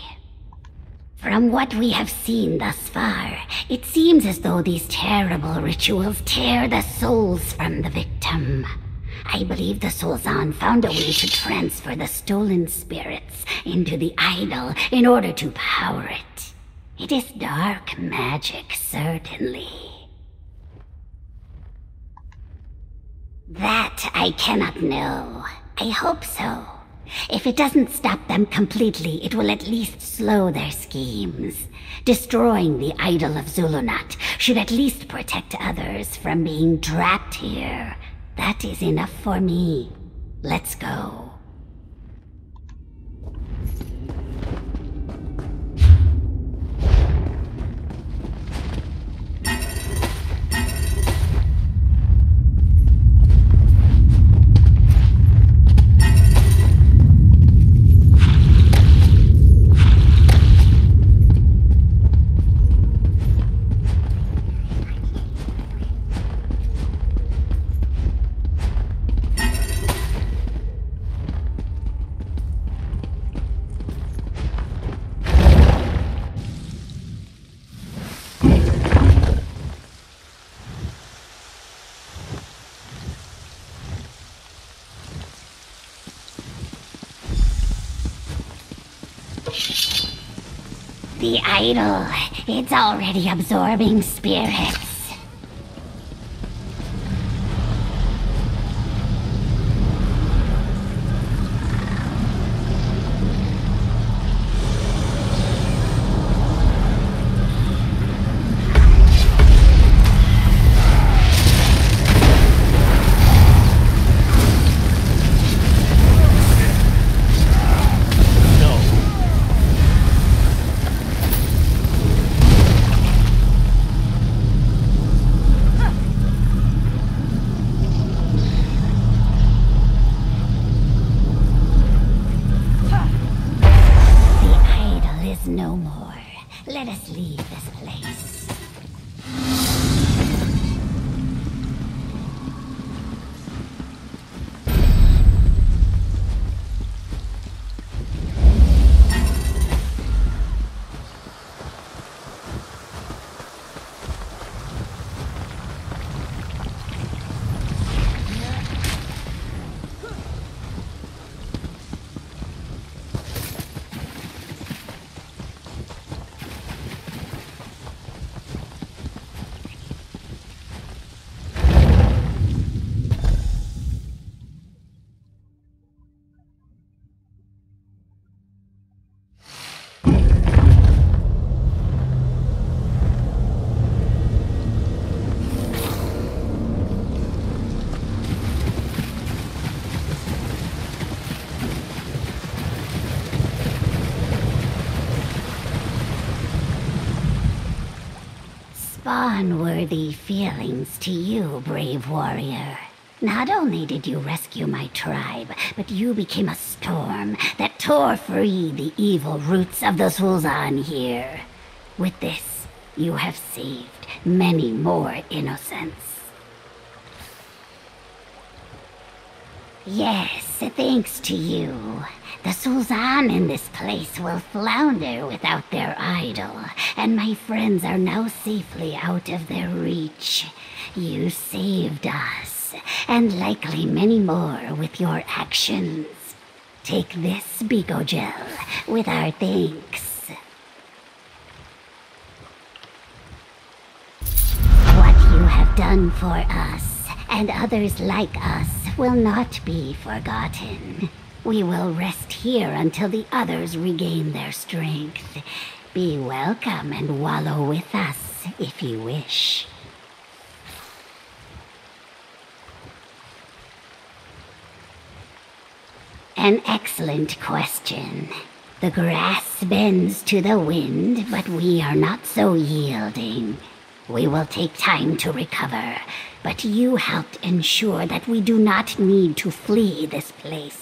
From what we have seen thus far, it seems as though these terrible rituals tear the souls from the victim. I believe the Sulzan found a way to transfer the stolen spirits into the idol in order to power it. It is dark magic, certainly. That I cannot know. I hope so. If it doesn't stop them completely, it will at least slow their schemes. Destroying the idol of Zulunat should at least protect others from being trapped here. That is enough for me. Let's go. The idol, it's already absorbing spirits. no more. Let us leave this place. Spawn-worthy feelings to you, brave warrior. Not only did you rescue my tribe, but you became a storm that tore free the evil roots of the Sulzan here. With this, you have saved many more innocents. Yes, thanks to you. The Sulzan in this place will flounder without their idol, and my friends are now safely out of their reach. You saved us, and likely many more with your actions. Take this, Bigogel, with our thanks. What you have done for us, and others like us, will not be forgotten. We will rest here until the others regain their strength. Be welcome and wallow with us if you wish. An excellent question. The grass bends to the wind, but we are not so yielding. We will take time to recover, but you helped ensure that we do not need to flee this place.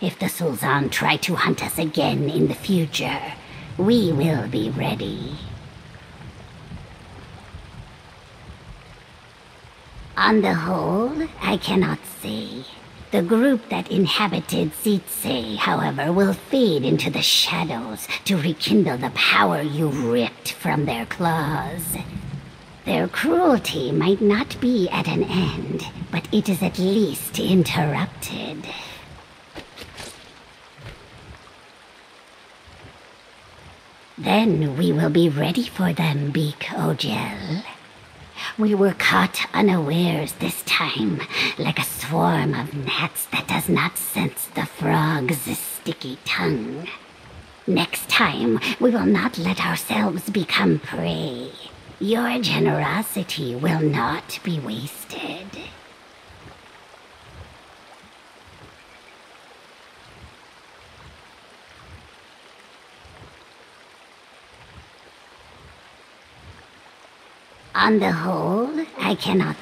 If the Sulzan try to hunt us again in the future, we will be ready. On the whole, I cannot say. The group that inhabited Zitze, however, will fade into the shadows to rekindle the power you ripped from their claws. Their cruelty might not be at an end, but it is at least interrupted. Then we will be ready for them, Bigogel. We were caught unawares this time, like a swarm of gnats that does not sense the frog's sticky tongue. Next time, we will not let ourselves become prey. Your generosity will not be wasted. On the whole, I cannot...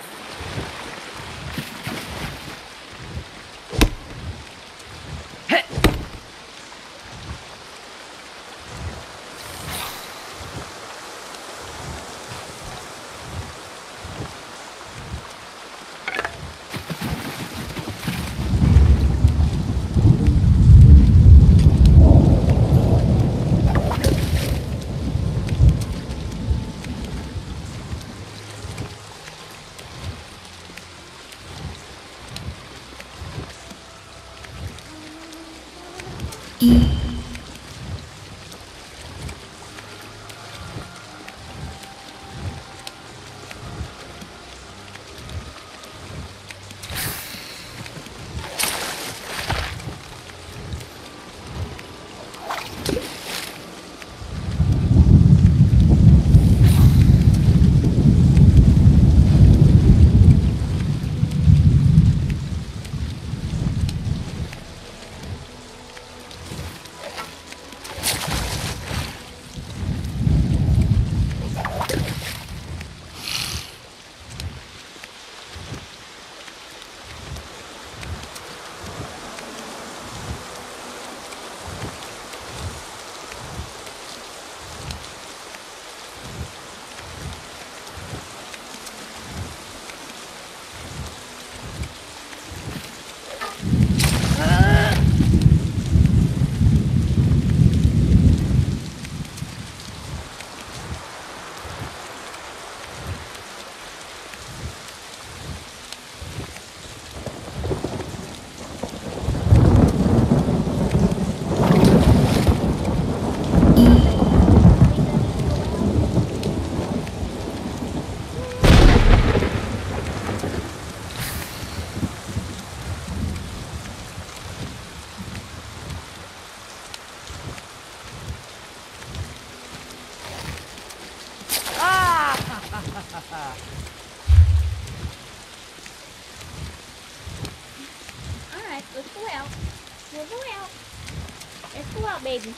Alright, let's go out. We'll go out. Let's go out, baby.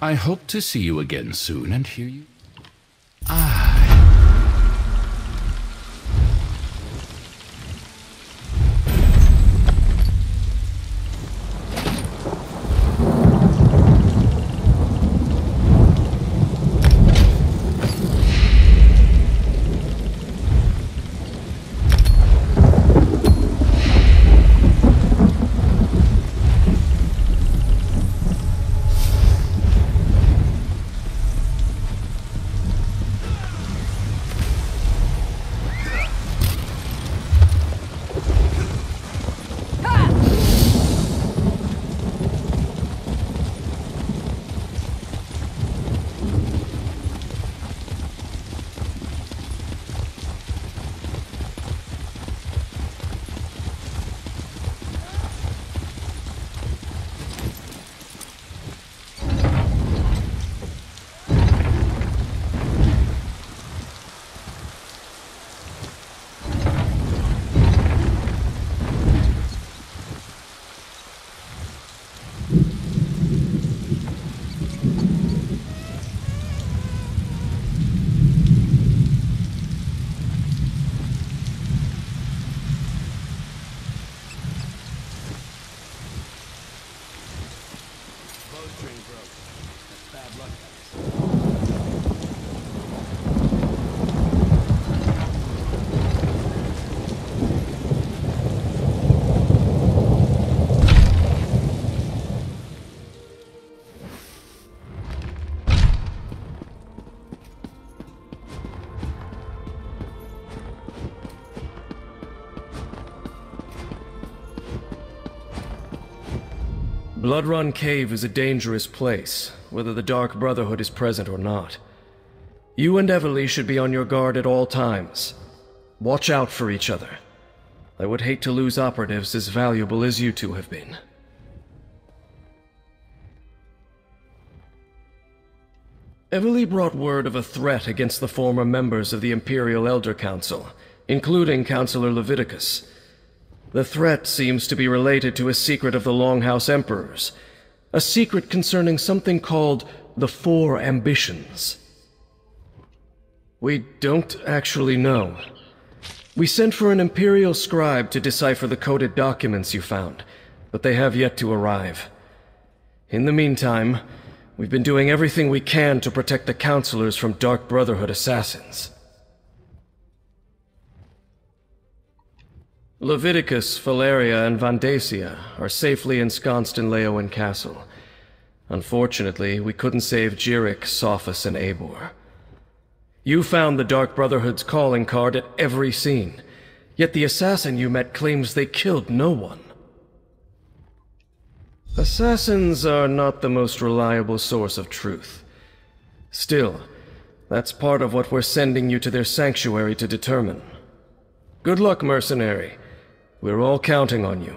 I hope to see you again soon and hear you. hose train broke. That's bad luck, guys. Blood Run Cave is a dangerous place, whether the Dark Brotherhood is present or not. You and Everly should be on your guard at all times. Watch out for each other. I would hate to lose operatives as valuable as you two have been. Everly brought word of a threat against the former members of the Imperial Elder Council, including Councillor Leviticus. The threat seems to be related to a secret of the Longhouse Emperors, a secret concerning something called the Four Ambitions. We don't actually know. We sent for an Imperial scribe to decipher the coded documents you found, but they have yet to arrive. In the meantime, we've been doing everything we can to protect the Councilors from Dark Brotherhood assassins. Leviticus, Valeria, and Vandacia are safely ensconced in Leowen Castle. Unfortunately, we couldn't save Jirik, Sophus, and Eivor. You found the Dark Brotherhood's calling card at every scene, yet the assassin you met claims they killed no one. Assassins are not the most reliable source of truth. Still, that's part of what we're sending you to their sanctuary to determine. Good luck, mercenary. We're all counting on you.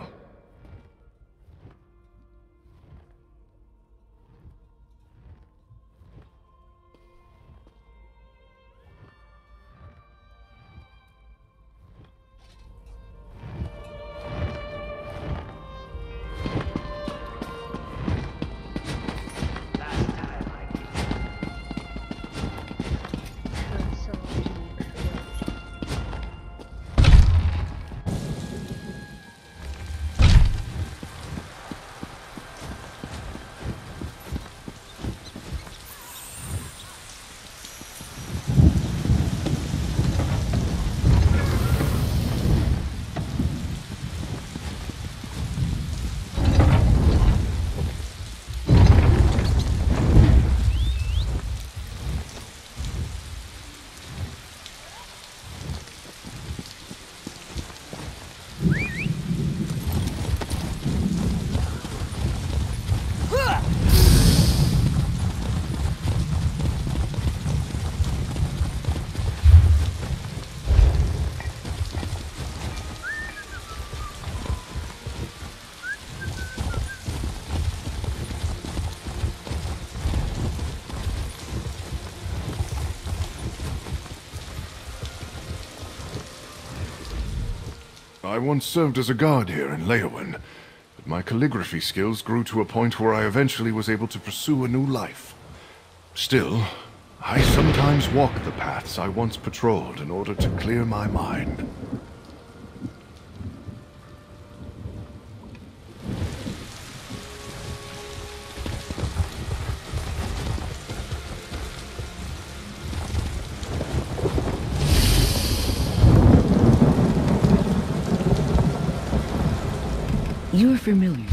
I once served as a guard here in Leowen, but my calligraphy skills grew to a point where I eventually was able to pursue a new life. Still, I sometimes walk the paths I once patrolled in order to clear my mind. You're familiar.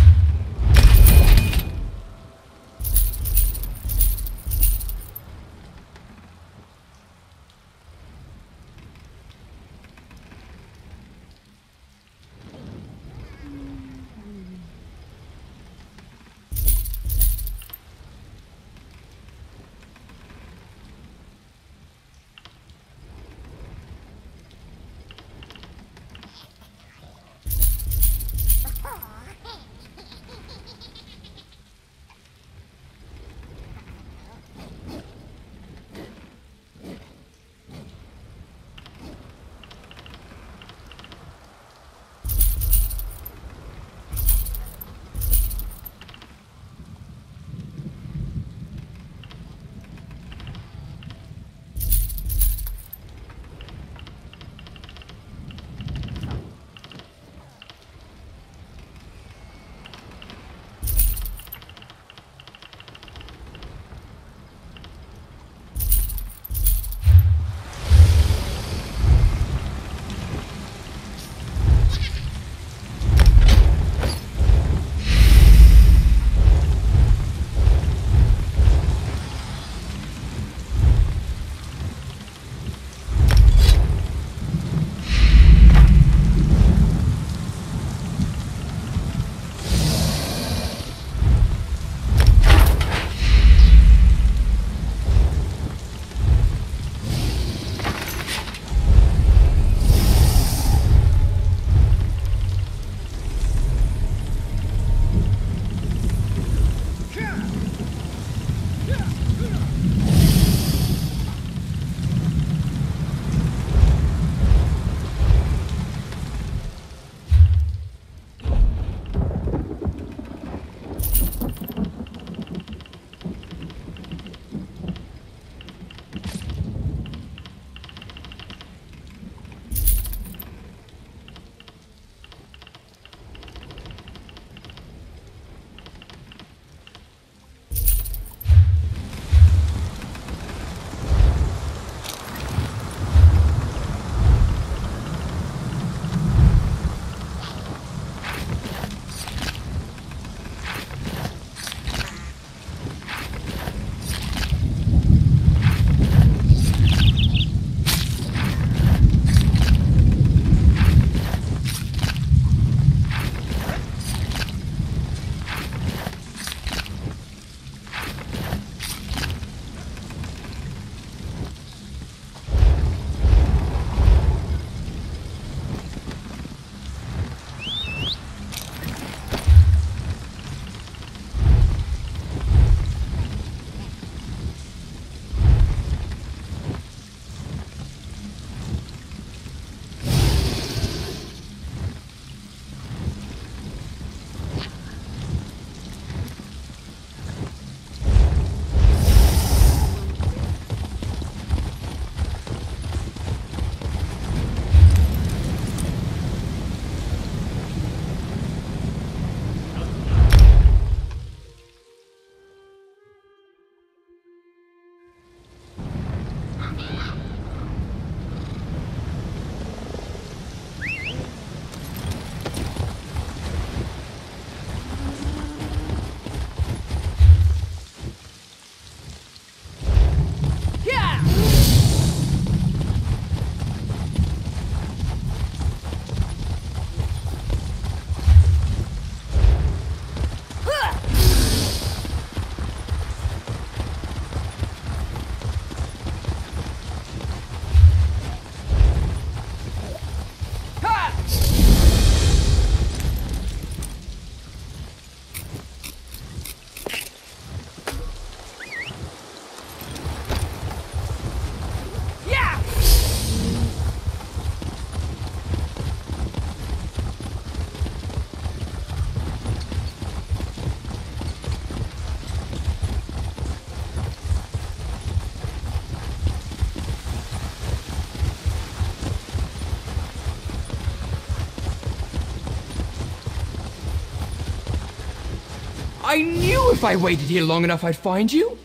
I knew if I waited here long enough I'd find you.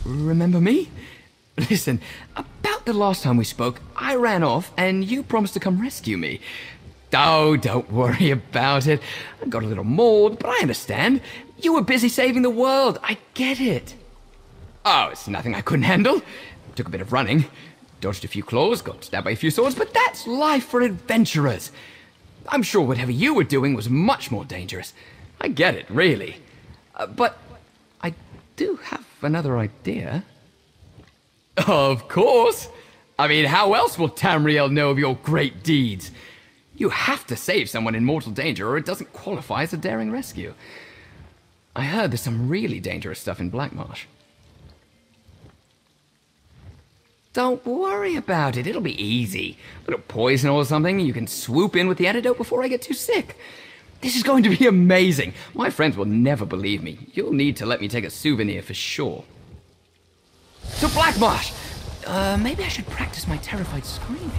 Remember me? Listen, about the last time we spoke, I ran off and you promised to come rescue me. Oh, don't worry about it. I got a little mauled, but I understand. You were busy saving the world. I get it. Oh, it's nothing I couldn't handle. Took a bit of running. Dodged a few claws, got stabbed by a few swords, but that's life for adventurers. I'm sure whatever you were doing was much more dangerous. I get it, really. But I do have another idea. Of course. I mean, how else will Tamriel know of your great deeds? You have to save someone in mortal danger or it doesn't qualify as a daring rescue. I heard there's some really dangerous stuff in Blackmarsh. Don't worry about it, it'll be easy. A little poison or something, you can swoop in with the antidote before I get too sick. This is going to be amazing. My friends will never believe me. You'll need to let me take a souvenir for sure. So Blackmarsh! Maybe I should practice my terrified screaming.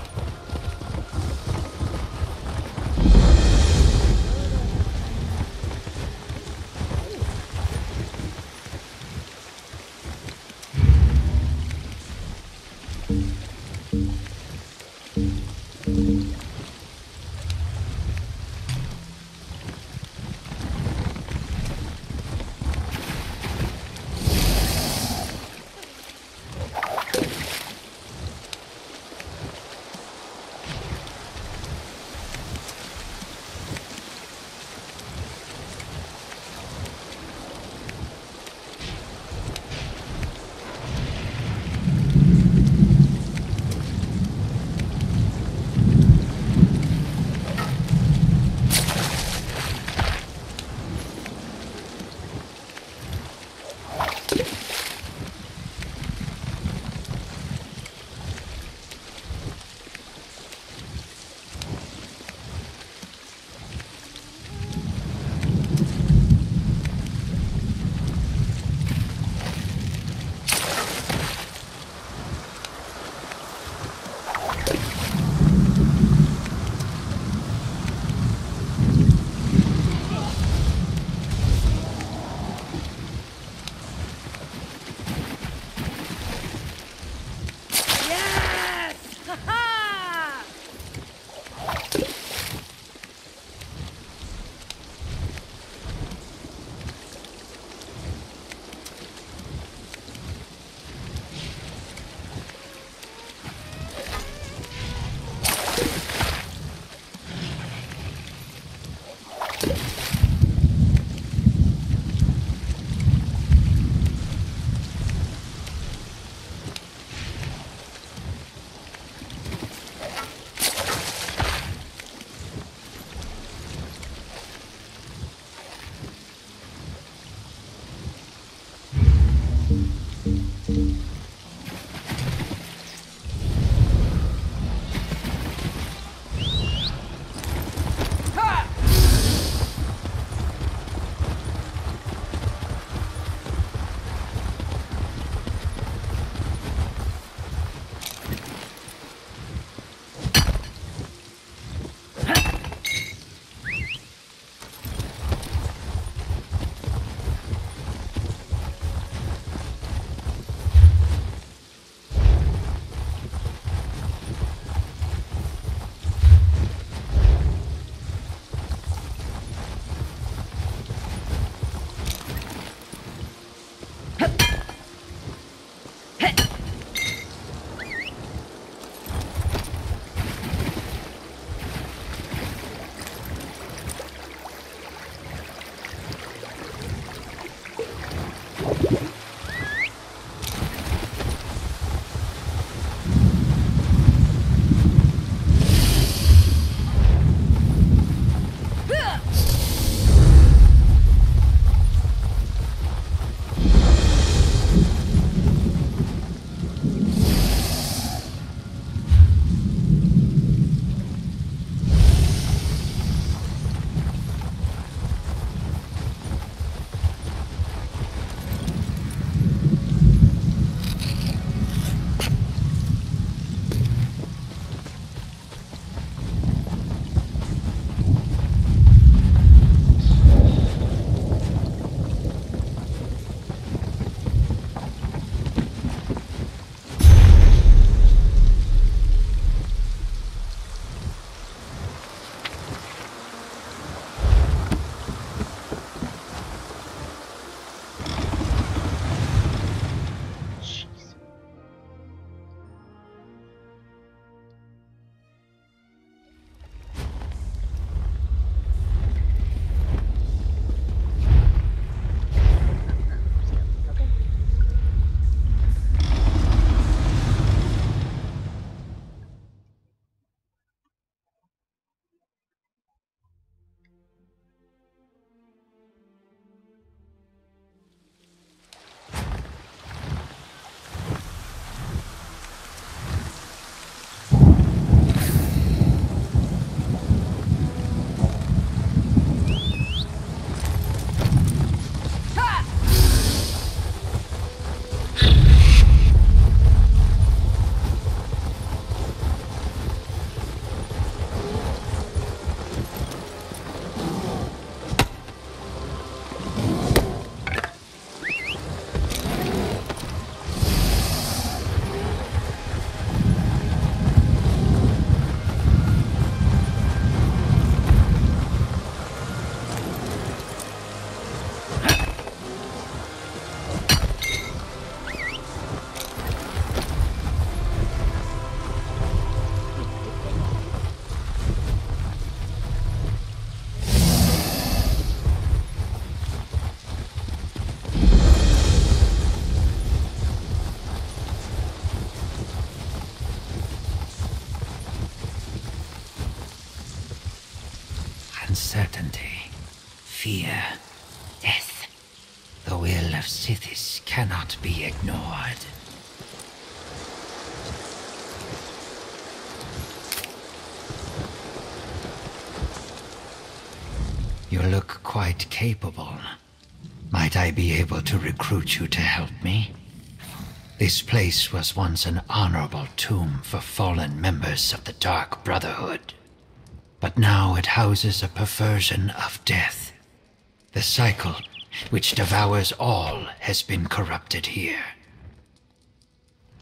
fear death. The will of Sithis cannot be ignored. You look quite capable. Might I be able to recruit you to help me? This place was once an honorable tomb for fallen members of the Dark Brotherhood. But now it houses a perversion of death. The cycle, which devours all, has been corrupted here.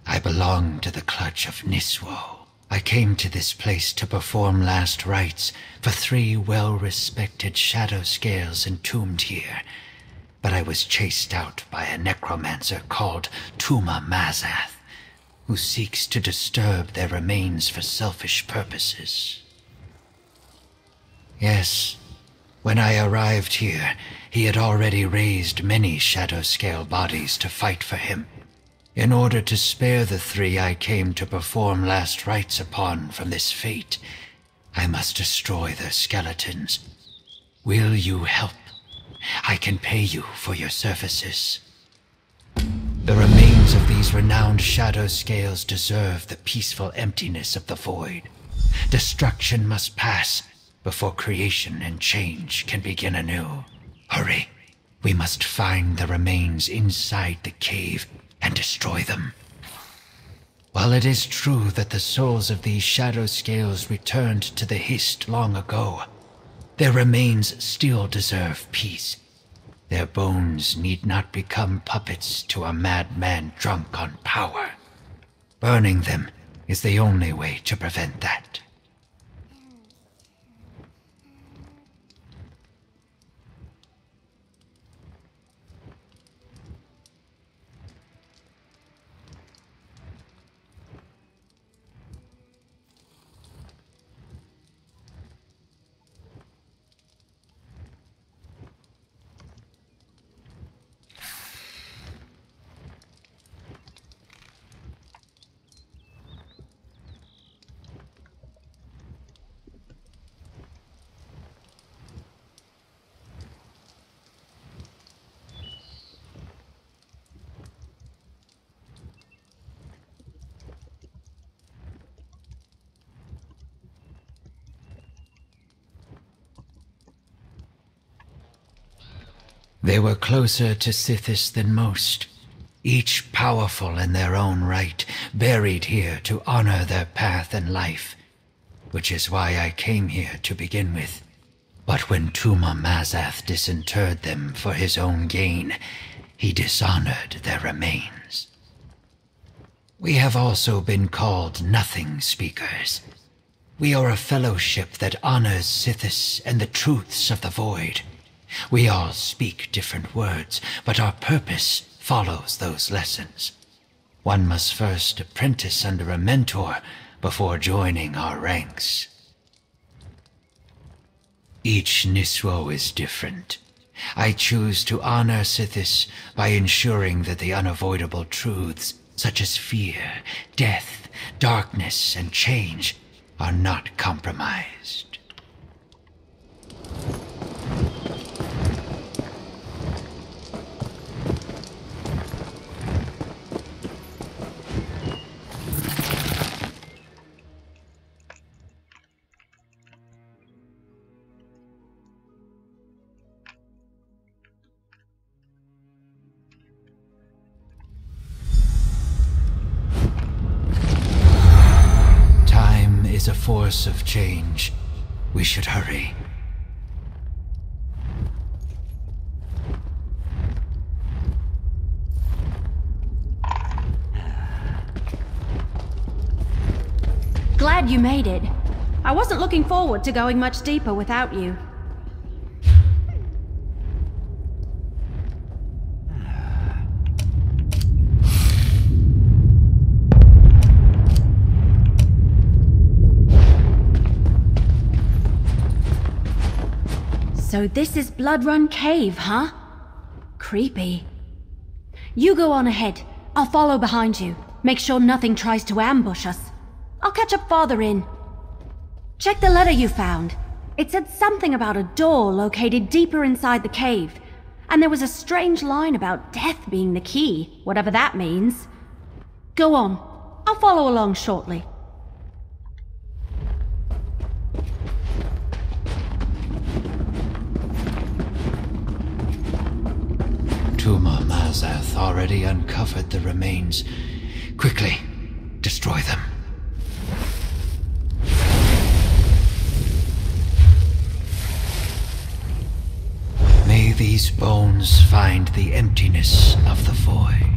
I belong to the clutch of Niswo. I came to this place to perform last rites for 3 well-respected shadow scales entombed here, but I was chased out by a necromancer called Tuma Mazath, who seeks to disturb their remains for selfish purposes. Yes, when I arrived here, he had already raised many shadow scale bodies to fight for him. In order to spare the 3 I came to perform last rites upon from this fate, I must destroy their skeletons. Will you help? I can pay you for your services. The remains of these renowned shadow scales deserve the peaceful emptiness of the void. Destruction must pass before creation and change can begin anew. Hurry, we must find the remains inside the cave and destroy them. While it is true that the souls of these shadow scales returned to the Hist long ago, their remains still deserve peace. Their bones need not become puppets to a madman drunk on power. Burning them is the only way to prevent that. They were closer to Sithis than most, each powerful in their own right, buried here to honor their path and life, which is why I came here to begin with. But when Tuma Mazath disinterred them for his own gain, he dishonored their remains. We have also been called Nothing Speakers. We are a fellowship that honors Sithis and the truths of the Void. We all speak different words, but our purpose follows those lessons. One must first apprentice under a mentor before joining our ranks. Each Niswo is different. I choose to honor Sithis by ensuring that the unavoidable truths, such as fear, death, darkness, and change, are not compromised. Is a force of change. We should hurry. Glad you made it. I wasn't looking forward to going much deeper without you. So this is Bloodrun Cave, huh? Creepy. You go on ahead. I'll follow behind you. Make sure nothing tries to ambush us. I'll catch up farther in. Check the letter you found. It said something about a door located deeper inside the cave, and there was a strange line about death being the key, whatever that means. Go on. I'll follow along shortly. Tuma Mazath already uncovered the remains. Quickly, destroy them. May these bones find the emptiness of the void.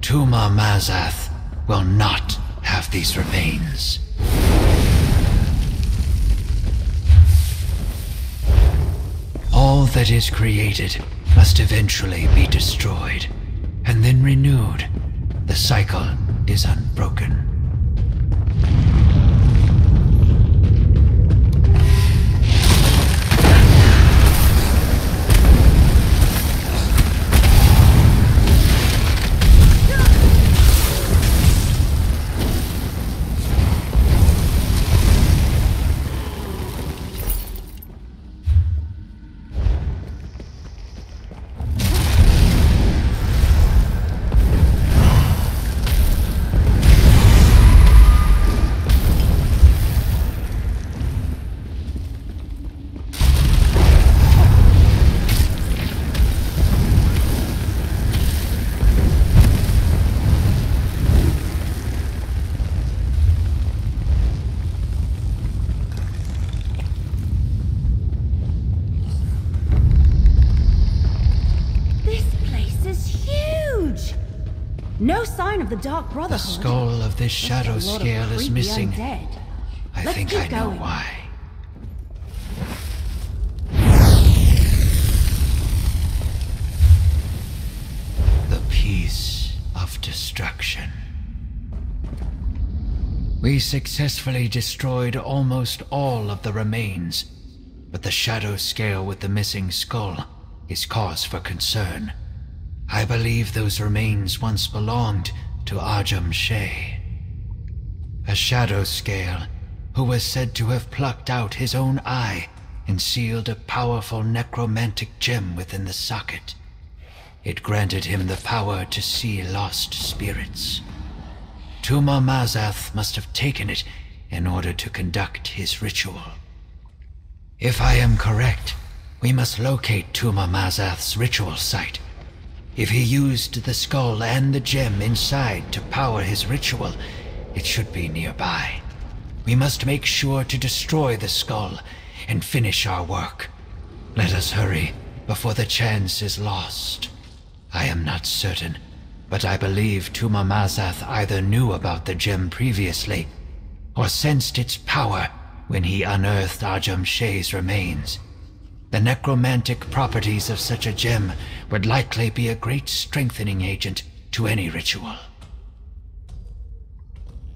Tuma Mazath will not have these remains. All that is created must eventually be destroyed, and then renewed. The cycle is unbroken. No sign of the Dark Brotherhood. The skull of this shadow scale is missing. I think I know why. The piece of destruction. We successfully destroyed almost all of the remains, but the shadow scale with the missing skull is cause for concern. I believe those remains once belonged to Ajum Shay, a shadow scale who was said to have plucked out his own eye and sealed a powerful necromantic gem within the socket. It granted him the power to see lost spirits. Tuma Mazath must have taken it in order to conduct his ritual. If I am correct, we must locate Tuma Mazath's ritual site. If he used the skull and the gem inside to power his ritual, it should be nearby. We must make sure to destroy the skull and finish our work. Let us hurry before the chance is lost. I am not certain, but I believe Tuma Mazath either knew about the gem previously or sensed its power when he unearthed Ajum Shay's remains. The necromantic properties of such a gem would likely be a great strengthening agent to any ritual.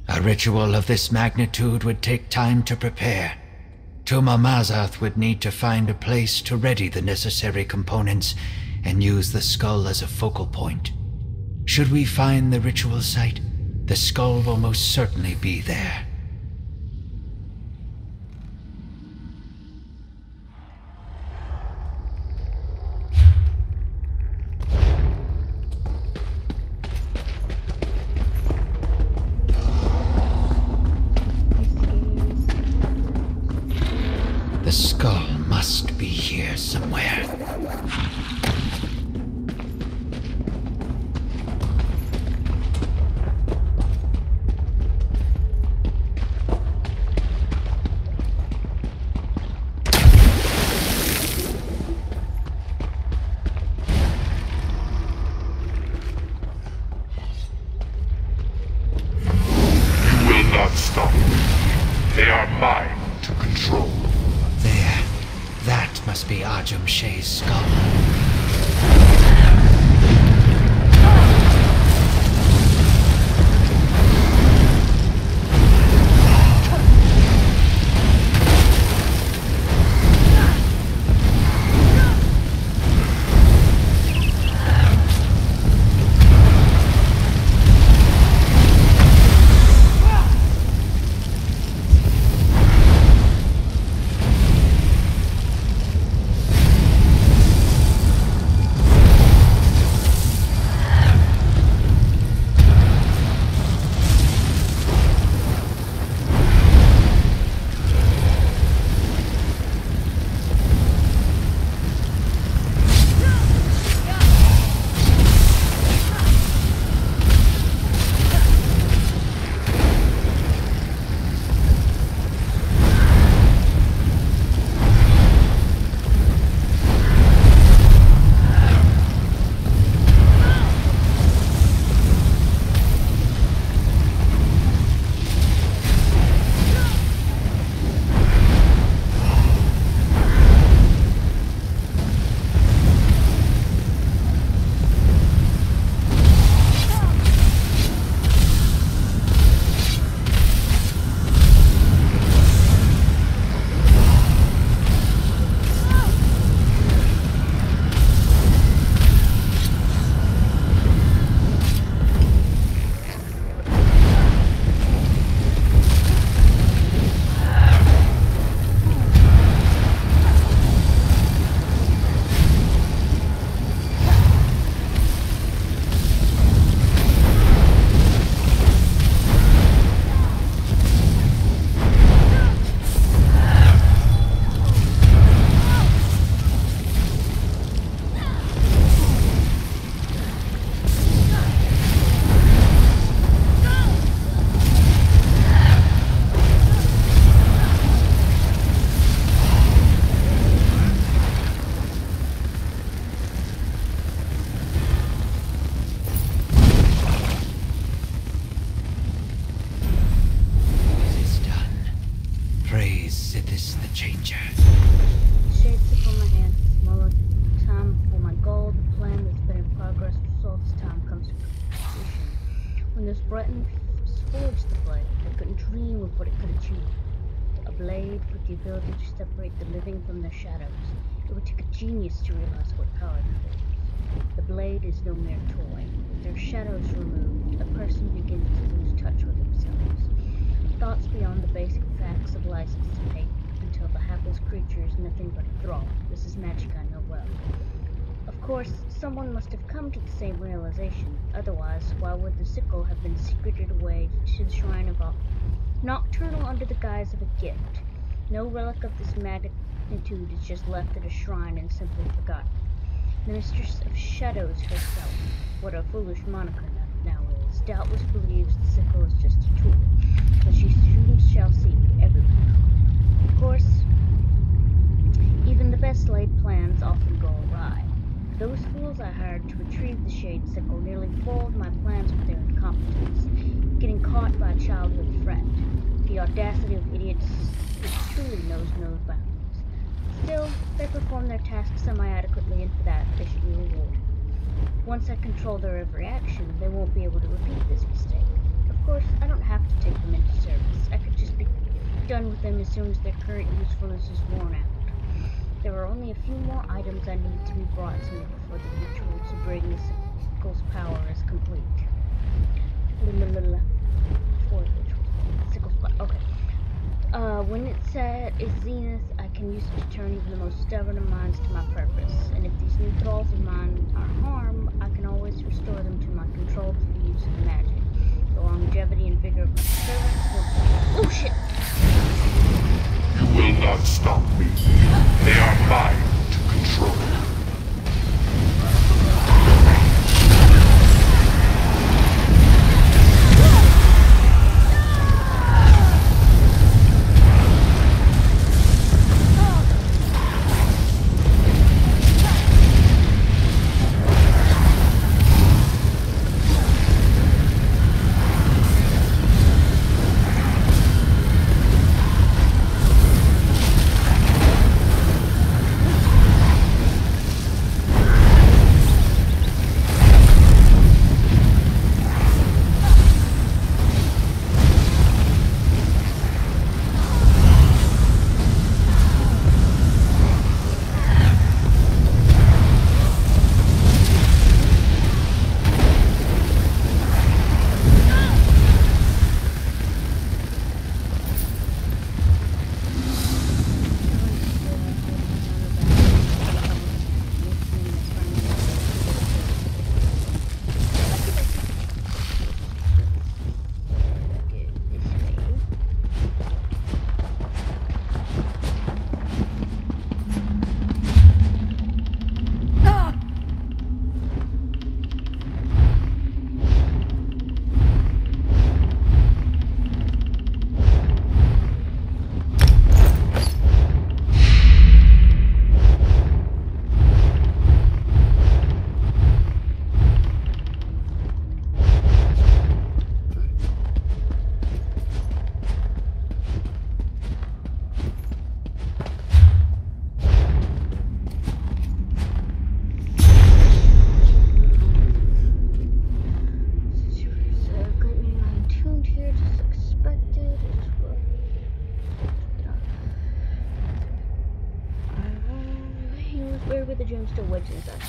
A ritual of this magnitude would take time to prepare. Tuma Mazath would need to find a place to ready the necessary components and use the skull as a focal point. Should we find the ritual site, the skull will most certainly be there. The skull must be here somewhere. You will not stop. They are mine to control. There. That must be Ajum Shay's skull. Titans forged the blade. They couldn't dream of what it could achieve. A blade with the ability to separate the living from their shadows. It would take a genius to realize what power it holds. The blade is no mere toy. With their shadows removed, a person begins to lose touch with themselves. Thoughts beyond the basic facts of license to hate, until the hapless creature is nothing but a thrall. This is magic I know well. Of course, someone must have come to the same realization. Otherwise, why would the sickle have been secreted away to the shrine of Nocturnal under the guise of a gift? No relic of this magnitude is just left at a shrine and simply forgotten. The Mistress of Shadows herself, what a foolish moniker now is, doubtless believes the sickle is just a tool, but she soon shall see everywhere. Of course, even the best laid plans often go awry. Those fools I hired to retrieve the Shade Sickle nearly foiled my plans with their incompetence, getting caught by a childhood friend. The audacity of idiots truly knows no bounds. Still, they perform their task semi-adequately, and for that they should be rewarded. Once I control their every action, they won't be able to repeat this mistake. Of course, I don't have to take them into service. I could just be done with them as soon as their current usefulness is worn out. There are only a few more items I need to be brought to me before the ritual to bring the sickle's power is complete. Okay. When it's at its zenith, I can use it to turn even the most stubborn of minds to my purpose. And if these new thralls of mine are harmed, I can always restore them to my control through the use of magic. The longevity and vigor of my servants will... Oh shit! You will not stop me. They are mine to control. The gem still wedged inside.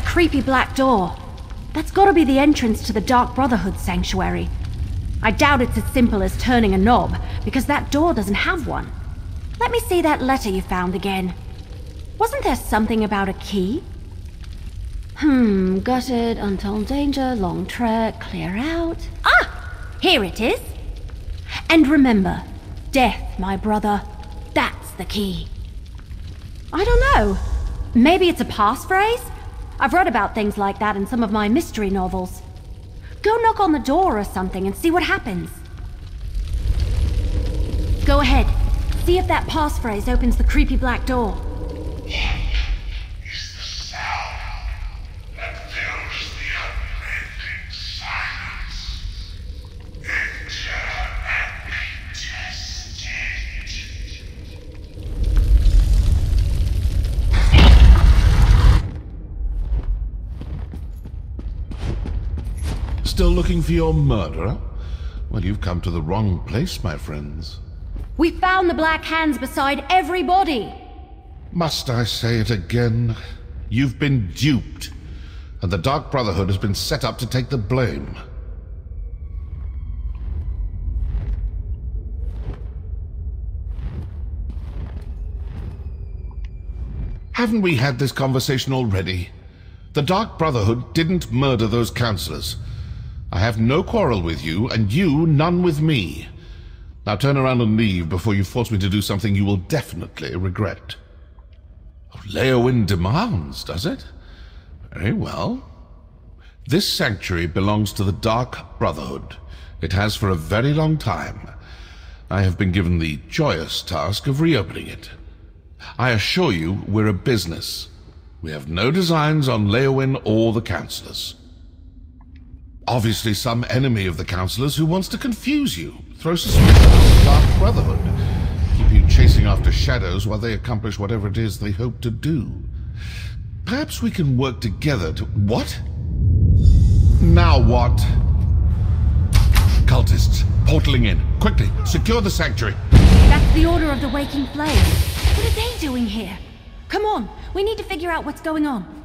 Creepy black door. That's gotta be the entrance to the Dark Brotherhood sanctuary. I doubt it's as simple as turning a knob, because that door doesn't have one. Let me see that letter you found again. Wasn't there something about a key? Gutted, untold danger, long trek, clear out. Ah! Here it is. And remember, death, my brother, that's the key. I don't know. Maybe it's a passphrase? I've read about things like that in some of my mystery novels. Go knock on the door or something and see what happens. Go ahead. See if that passphrase opens the creepy black door. Still looking for your murderer? Well, you've come to the wrong place, my friends. We found the black hands beside every body. Must I say it again? You've been duped, and the Dark Brotherhood has been set up to take the blame. Haven't we had this conversation already? The Dark Brotherhood didn't murder those counselors. I have no quarrel with you, and you none with me. Now turn around and leave before you force me to do something you will definitely regret. Oh, Leowyn demands, does it? Very well. This sanctuary belongs to the Dark Brotherhood. It has for a very long time. I have been given the joyous task of reopening it. I assure you we're a business. We have no designs on Leowyn or the counselors. Obviously some enemy of the counselors who wants to confuse you, throw suspicion on the Dark Brotherhood, keep you chasing after shadows while they accomplish whatever it is they hope to do. Perhaps we can work together to... What? Now what? Cultists, portaling in. Quickly, secure the sanctuary. That's the Order of the Waking Flame. What are they doing here? Come on, we need to figure out what's going on.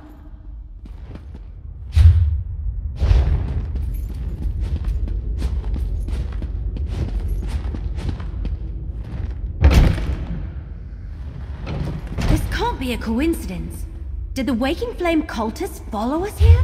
This can't be a coincidence. Did the Waking Flame cultists follow us here?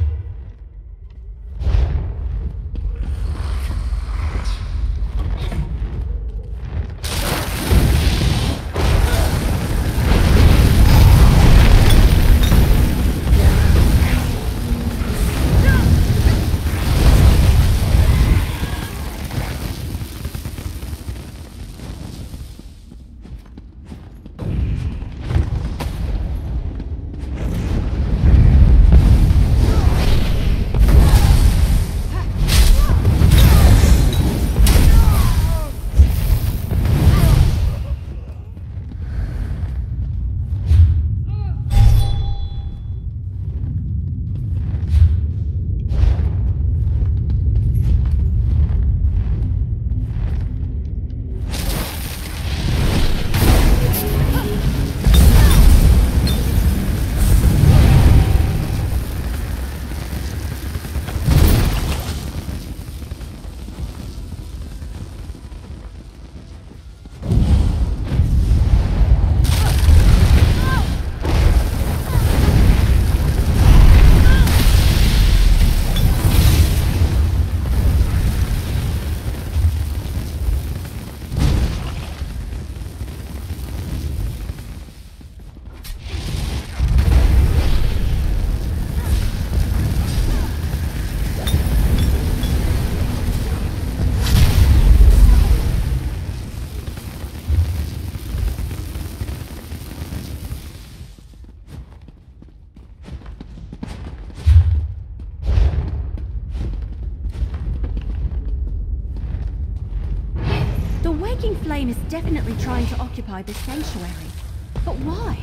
Flame is definitely trying to occupy this sanctuary. But why?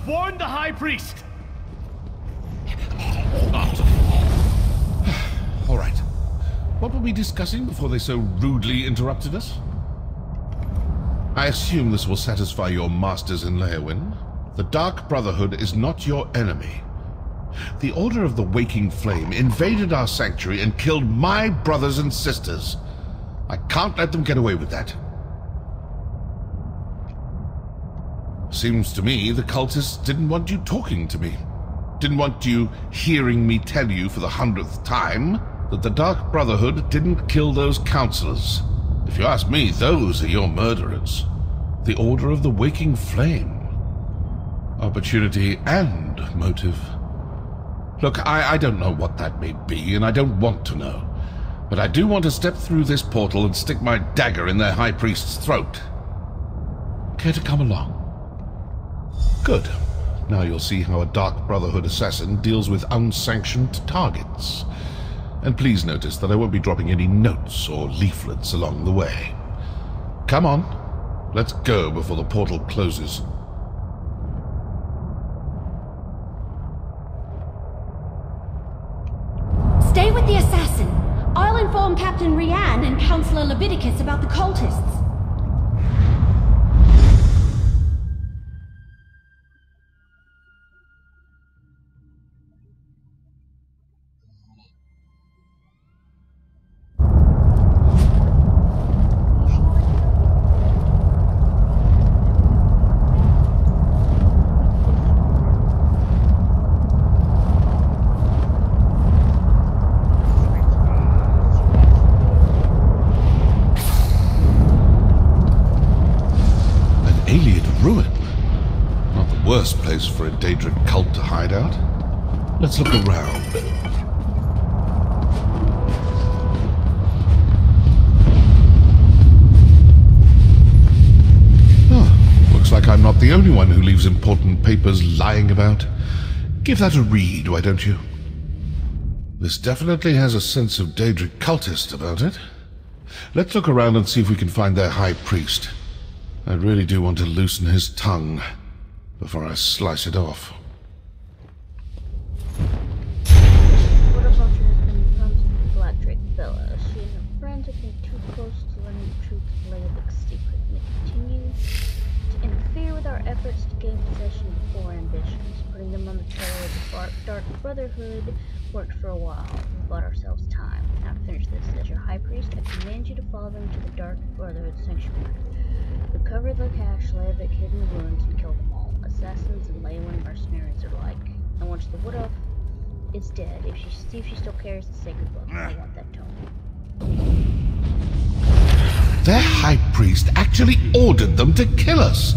warned the High Priest! Not. All right. What were we discussing before they so rudely interrupted us? I assume this will satisfy your masters in Leowyn. The Dark Brotherhood is not your enemy. The Order of the Waking Flame invaded our sanctuary and killed my brothers and sisters. I can't let them get away with that. Seems to me the cultists didn't want you talking to me. Didn't want you hearing me tell you for the 100th time that the Dark Brotherhood didn't kill those counselors. If you ask me, those are your murderers. The Order of the Waking Flame. Opportunity and motive. Look, I don't know what that may be, and I don't want to know. But I do want to step through this portal and stick my dagger in their High Priest's throat. Care to come along? Good. Now you'll see how a Dark Brotherhood assassin deals with unsanctioned targets. And please notice that I won't be dropping any notes or leaflets along the way. Come on, let's go before the portal closes. Stay with the assassin. I'll inform Captain Rianne and Counselor Leviticus about the cultists. Worst place for a Daedric cult to hide out. Let's look around. Oh, looks like I'm not the only one who leaves important papers lying about. Give that a read, why don't you? This definitely has a sense of Daedric cultist about it. Let's look around and see if we can find their High Priest. I really do want to loosen his tongue before I slice it off. What about your comes to Black Drake Villa? She and her friends have been too close to learning the truth of Leovik's secret, and they continue to interfere with our efforts to gain possession of four ambitions. Putting them on the trail of the Dark Brotherhood worked for a while. We bought ourselves time. Now to finish this, as your High Priest, I command you to follow them to the Dark Brotherhood sanctuary. Recover the cache Leovik hid in the ruins and kill them all. Assassins and Leowyn mercenaries are alike. And once the Wood Elf is dead, see if she still carries the sacred book. I want that tome. Their High Priest actually ordered them to kill us!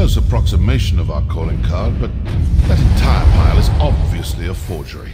close approximation of our calling card, but that entire pile is obviously a forgery.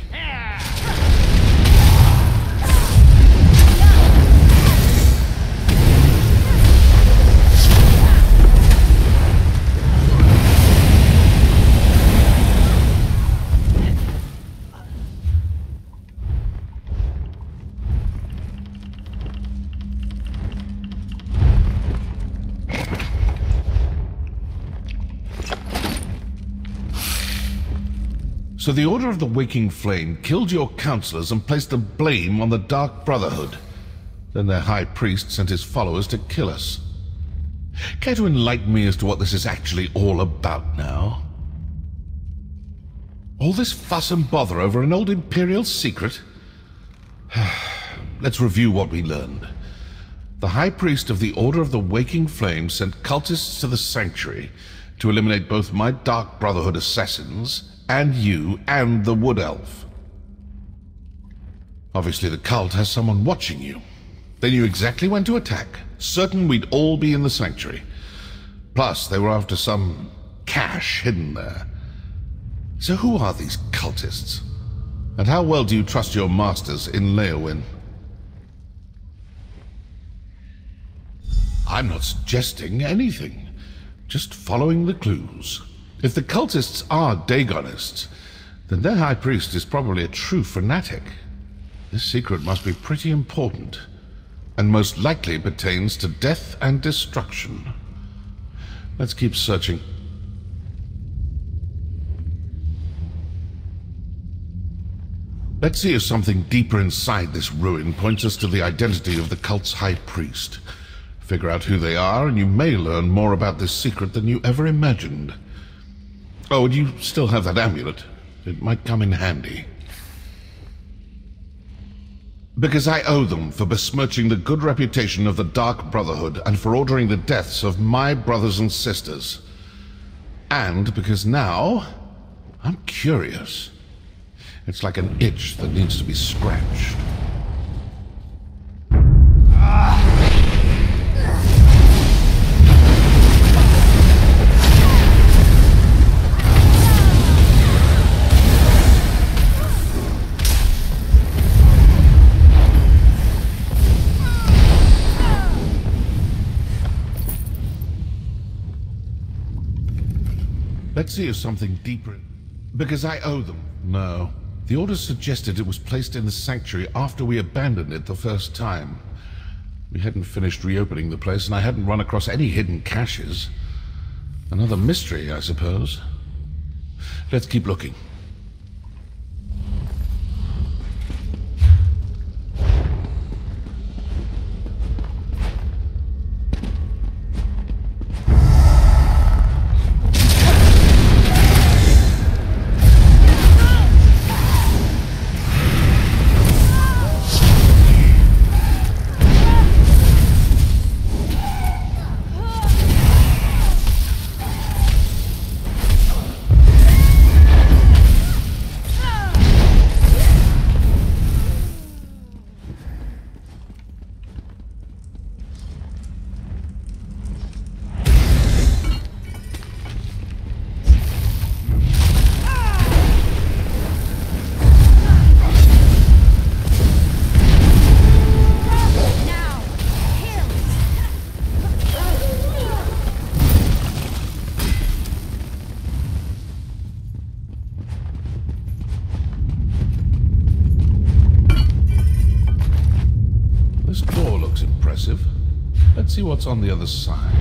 So the Order of the Waking Flame killed your counselors and placed the blame on the Dark Brotherhood. Then their High Priest sent his followers to kill us. Care to enlighten me as to what this is actually all about now? All this fuss and bother over an old Imperial secret? Let's review what we learned. The High Priest of the Order of the Waking Flame sent cultists to the Sanctuary to eliminate both my Dark Brotherhood assassins and you and the Wood Elf. Obviously the cult has someone watching you. They knew exactly when to attack, certain we'd all be in the Sanctuary. Plus, they were after some cache hidden there. So who are these cultists? And how well do you trust your masters in Leowyn? I'm not suggesting anything, just following the clues. If the cultists are Dagonists, then their High Priest is probably a true fanatic. This secret must be pretty important, and most likely pertains to death and destruction. Let's keep searching. Let's see if something deeper inside this ruin points us to the identity of the cult's High Priest. Figure out who they are, and you may learn more about this secret than you ever imagined. Oh, and you still have that amulet. It might come in handy. Because I owe them for besmirching the good reputation of the Dark Brotherhood and for ordering the deaths of my brothers and sisters. And because now, I'm curious. It's like an itch that needs to be scratched. Let's see if something deeper... Because I owe them. No. The Order suggested it was placed in the Sanctuary after we abandoned it the first time. We hadn't finished reopening the place, and I hadn't run across any hidden caches. Another mystery, I suppose. Let's keep looking. Let's see what's on the other side.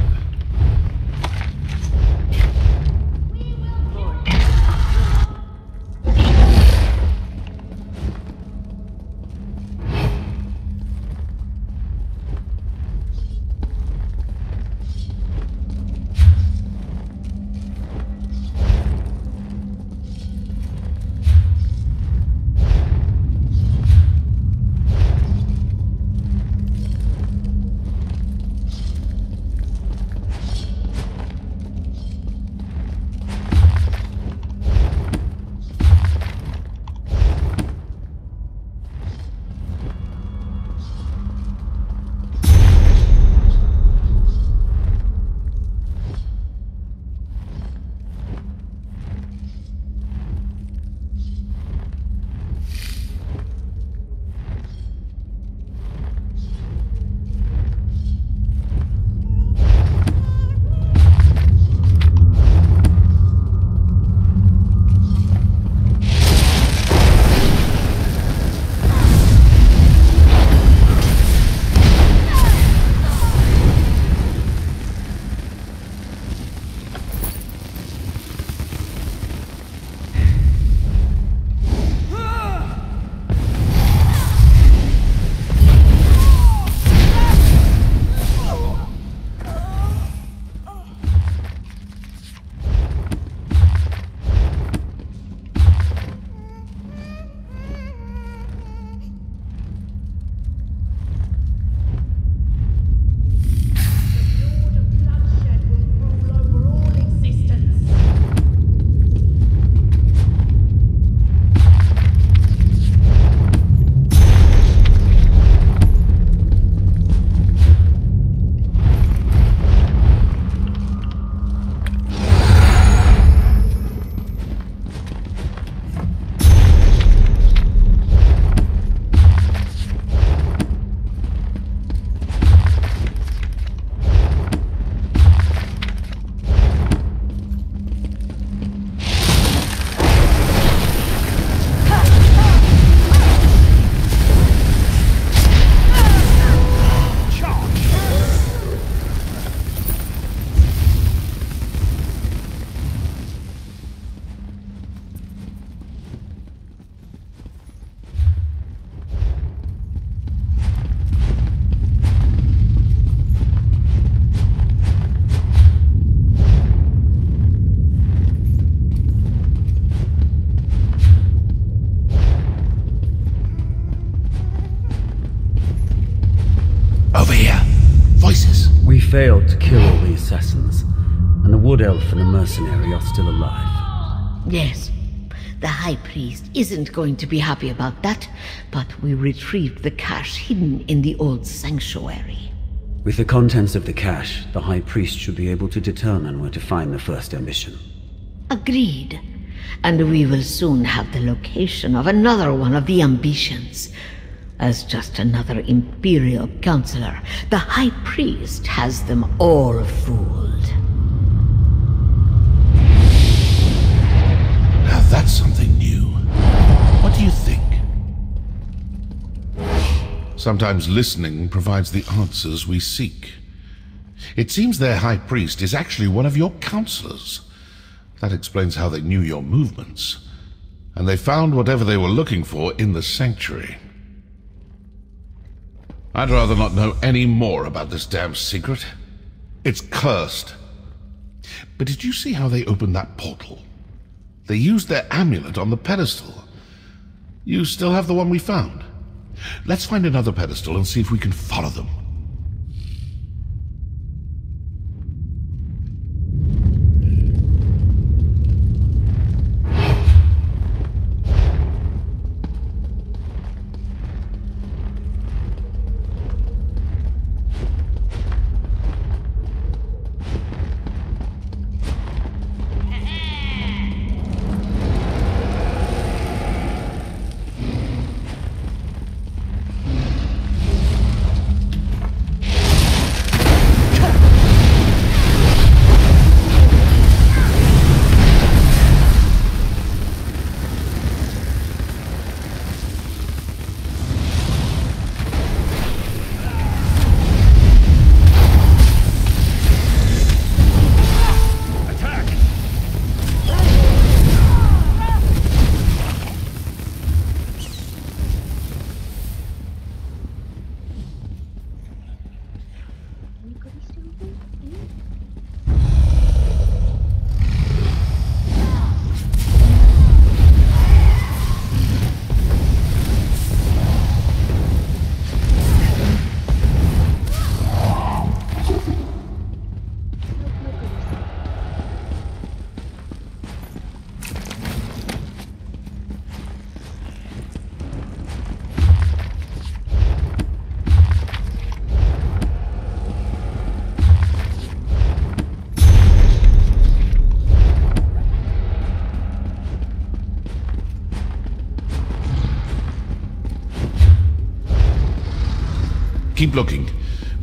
failed to kill all the assassins, and the Wood Elf and the mercenary are still alive. Yes. The High Priest isn't going to be happy about that, but we retrieved the cache hidden in the old sanctuary. With the contents of the cache, the High Priest should be able to determine where to find the first ambition. Agreed. And we will soon have the location of another one of the ambitions. As just another Imperial Counselor, the High Priest has them all fooled. Now that's something new. What do you think? Sometimes listening provides the answers we seek. It seems their High Priest is actually one of your counselors. That explains how they knew your movements. And they found whatever they were looking for in the sanctuary. I'd rather not know any more about this damn secret. It's cursed. But did you see how they opened that portal? They used their amulet on the pedestal. You still have the one we found. Let's find another pedestal and see if we can follow them. Keep looking.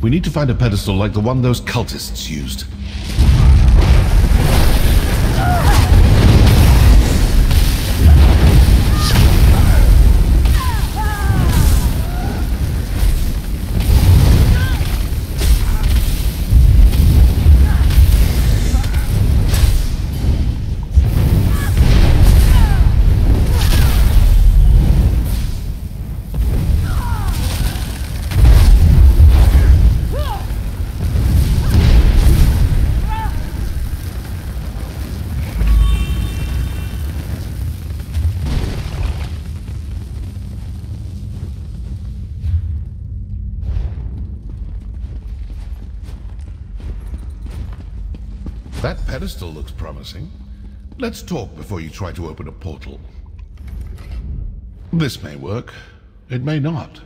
We need to find a pedestal like the one those cultists used. That pedestal looks promising. Let's talk before you try to open a portal. This may work. It may not.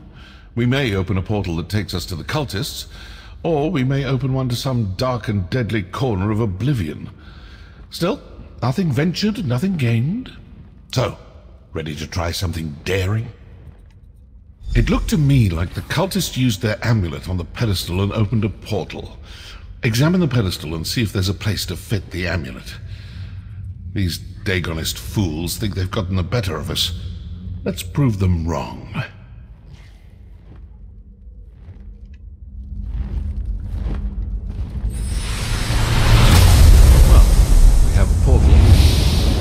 We may open a portal that takes us to the cultists, or we may open one to some dark and deadly corner of oblivion. Still, nothing ventured, nothing gained. So, ready to try something daring? It looked to me like the cultists used their amulet on the pedestal and opened a portal. Examine the pedestal and see if there's a place to fit the amulet. These Dagonist fools think they've gotten the better of us. Let's prove them wrong. Well, we have a portal.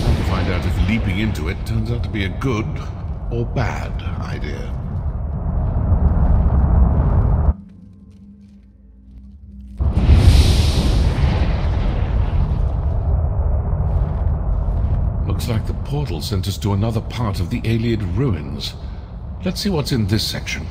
Time to find out if leaping into it turns out to be a good or bad idea. Looks like the portal sent us to another part of the Ayleid ruins. Let's see what's in this section.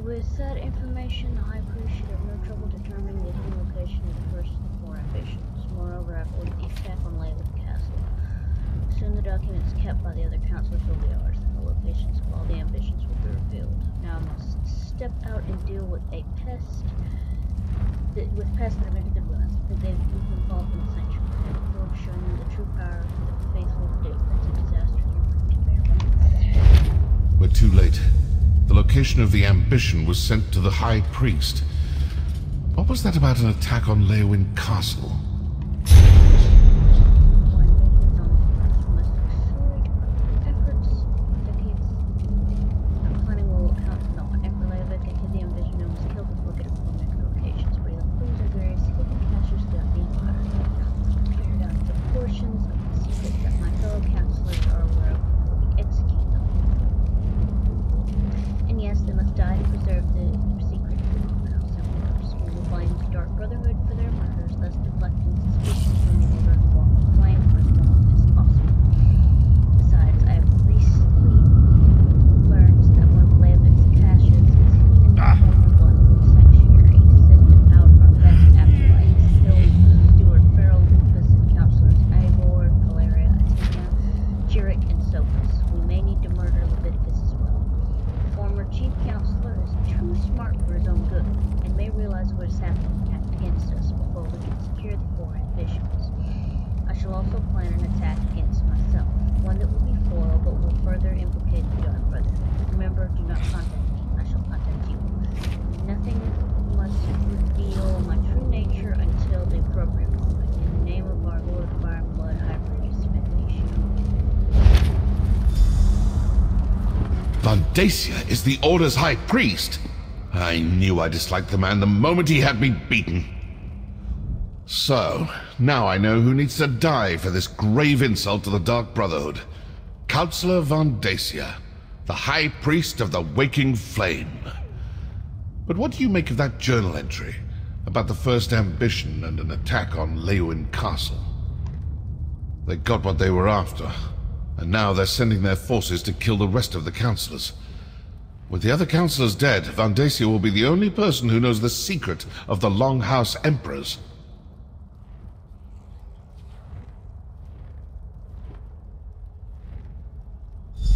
With that information, the High Priest should have no trouble determining the hidden location of the first of the four ambitions. Moreover, I've ordered the attack on Blackwood Castle. Soon the documents kept by the other counselors will be ours, and the locations of all the ambitions will be revealed. Now I must step out and deal with pests that have entered the ruins, that they've been involved in the sanctuary. I look forward to showing them the true power of the faithful predict that a disaster can bring to bear. We're too late. The location of the ambition was sent to the High Priest. What was that about an attack on Leowin Castle? Vandacia is the Order's High Priest. I knew I disliked the man the moment he had me beaten. So, now I know who needs to die for this grave insult to the Dark Brotherhood. Counselor Vandacia, the High Priest of the Waking Flame. But what do you make of that journal entry about the first ambition and an attack on Leowin Castle? They got what they were after, and now they're sending their forces to kill the rest of the counselors. With the other counselors dead, Vandacia will be the only person who knows the secret of the Longhouse Emperors.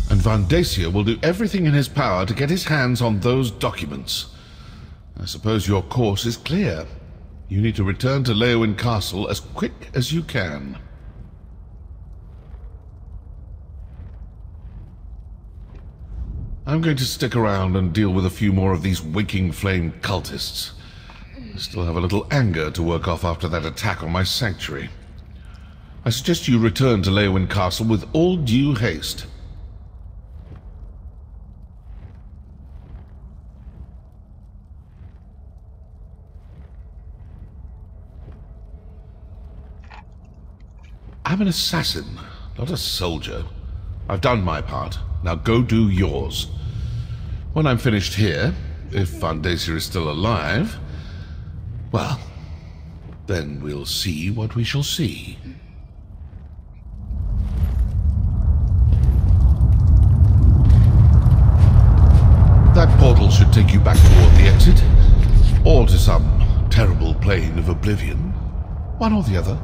And Vandacia will do everything in his power to get his hands on those documents. I suppose your course is clear. You need to return to Leowin Castle as quick as you can. I'm going to stick around and deal with a few more of these Waking Flame cultists. I still have a little anger to work off after that attack on my sanctuary. I suggest you return to Leowin Castle with all due haste. I'm an assassin, not a soldier. I've done my part. Now go do yours. When I'm finished here, if Vandacia is still alive, well, then we'll see what we shall see. That portal should take you back toward the exit, or to some terrible plane of oblivion. One or the other.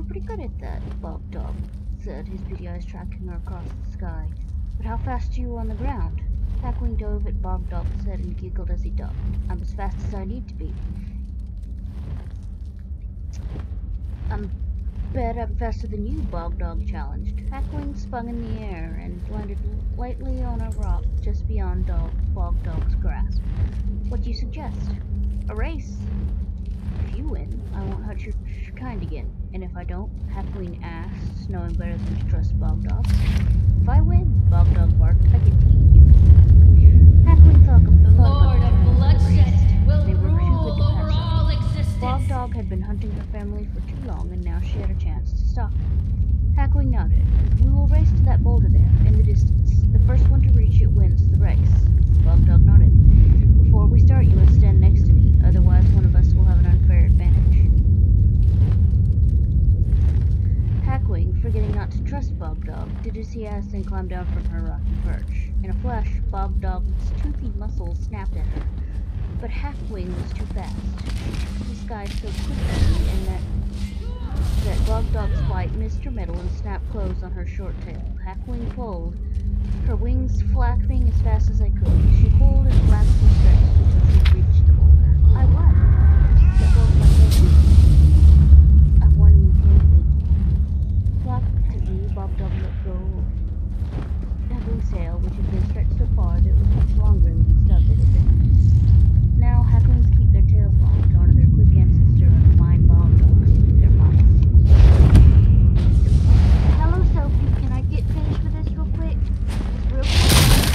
pretty good at that, Bog Dog said, his beady eyes tracking her across the sky. But how fast are you on the ground? Hackwing dove at Bog Dog's head and giggled as he ducked. I'm as fast as I need to be. Bet I'm faster than you, Bog Dog challenged. Hackwing spun in the air and landed lightly on a rock just beyond Bog Dog's grasp. What do you suggest? A race? If you win, I won't hurt your kind again. And if I don't, Hackwing asked, knowing better than to trust Bog Dog. If I win, Bog Dog barked, I get to eat you. Hackwing thought The Lord of Bloodshed will they were too good to rule over pass up. all existence. Bog Dog had been hunting her family for too long, and now she had a chance to stop him. Hackwing nodded. We will race to that boulder there, in the distance. The first one to reach it wins the race. Bog Dog nodded. Before we start, you must stand next to me, otherwise one of us will have an unfair advantage. Hackwing, forgetting not to trust Bog Dog, did as he asked and climbed down from her rocky perch. In a flash, Bog Dog's toothy muscles snapped at her, but Hackwing was too fast. The sky so quickly, and that Bog Dog's flight missed her middle and snapped closed on her short tail. Hackwing pulled, her wings flapping as fast as I could. She pulled and flapped and stretched until she reached the boulder. I won! Let go of my tail. I won immediately. Reluctantly, Bog Dog let go of Hackwing's tail, which had been stretched so far that it was much longer than the stub it had been. Now, Hackwings keep their tails long to honor their quick ancestor and fine Bog Dogs keep their minds. Hello, Sophie. Can I get finished with this real quick? Just real quick.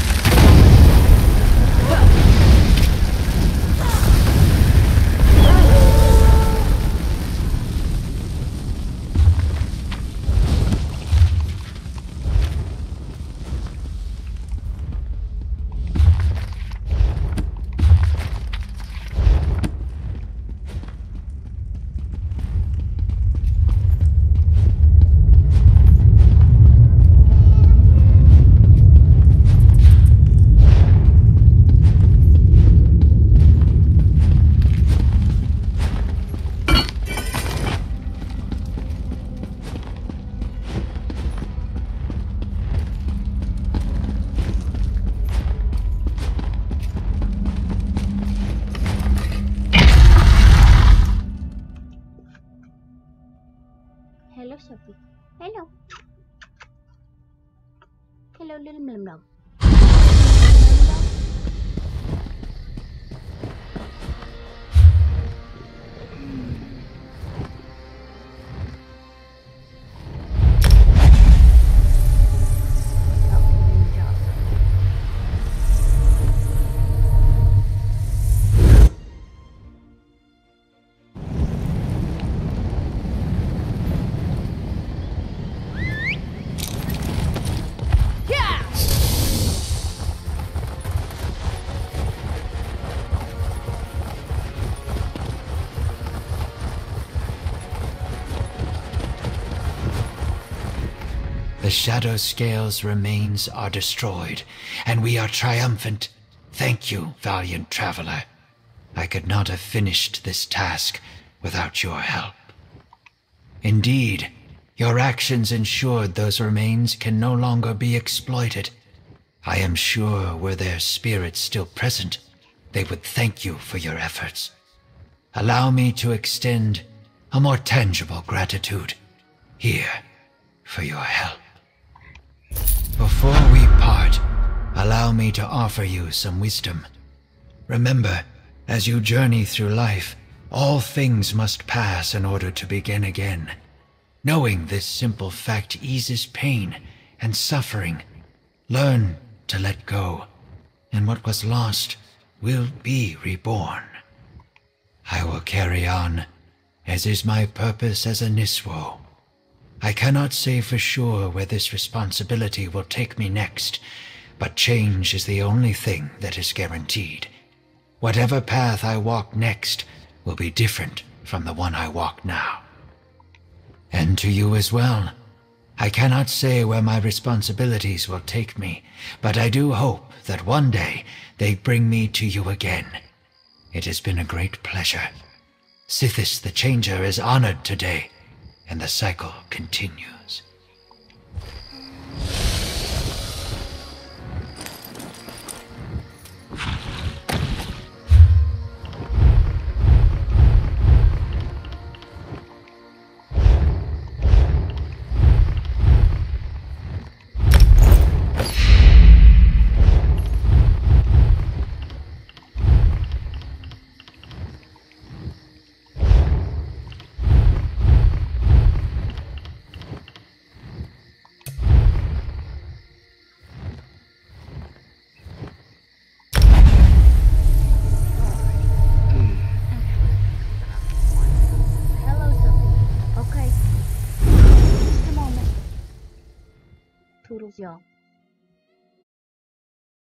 Hello, Sophie. Hello. Hello, little Mlimlo. The shadow scale's remains are destroyed, and we are triumphant. Thank you, valiant traveler. I could not have finished this task without your help. Indeed, your actions ensured those remains can no longer be exploited. I am sure were their spirits still present, they would thank you for your efforts. Allow me to extend a more tangible gratitude. Here, for your help. Before we part, allow me to offer you some wisdom. Remember, as you journey through life, all things must pass in order to begin again. Knowing this simple fact eases pain and suffering. Learn to let go, and what was lost will be reborn. I will carry on, as is my purpose as a Niswo. I cannot say for sure where this responsibility will take me next, but change is the only thing that is guaranteed. Whatever path I walk next will be different from the one I walk now. And to you as well. I cannot say where my responsibilities will take me, but I do hope that one day they bring me to you again. It has been a great pleasure. Sithis the Changer is honored today. and the cycle continues. Toodles, y'all.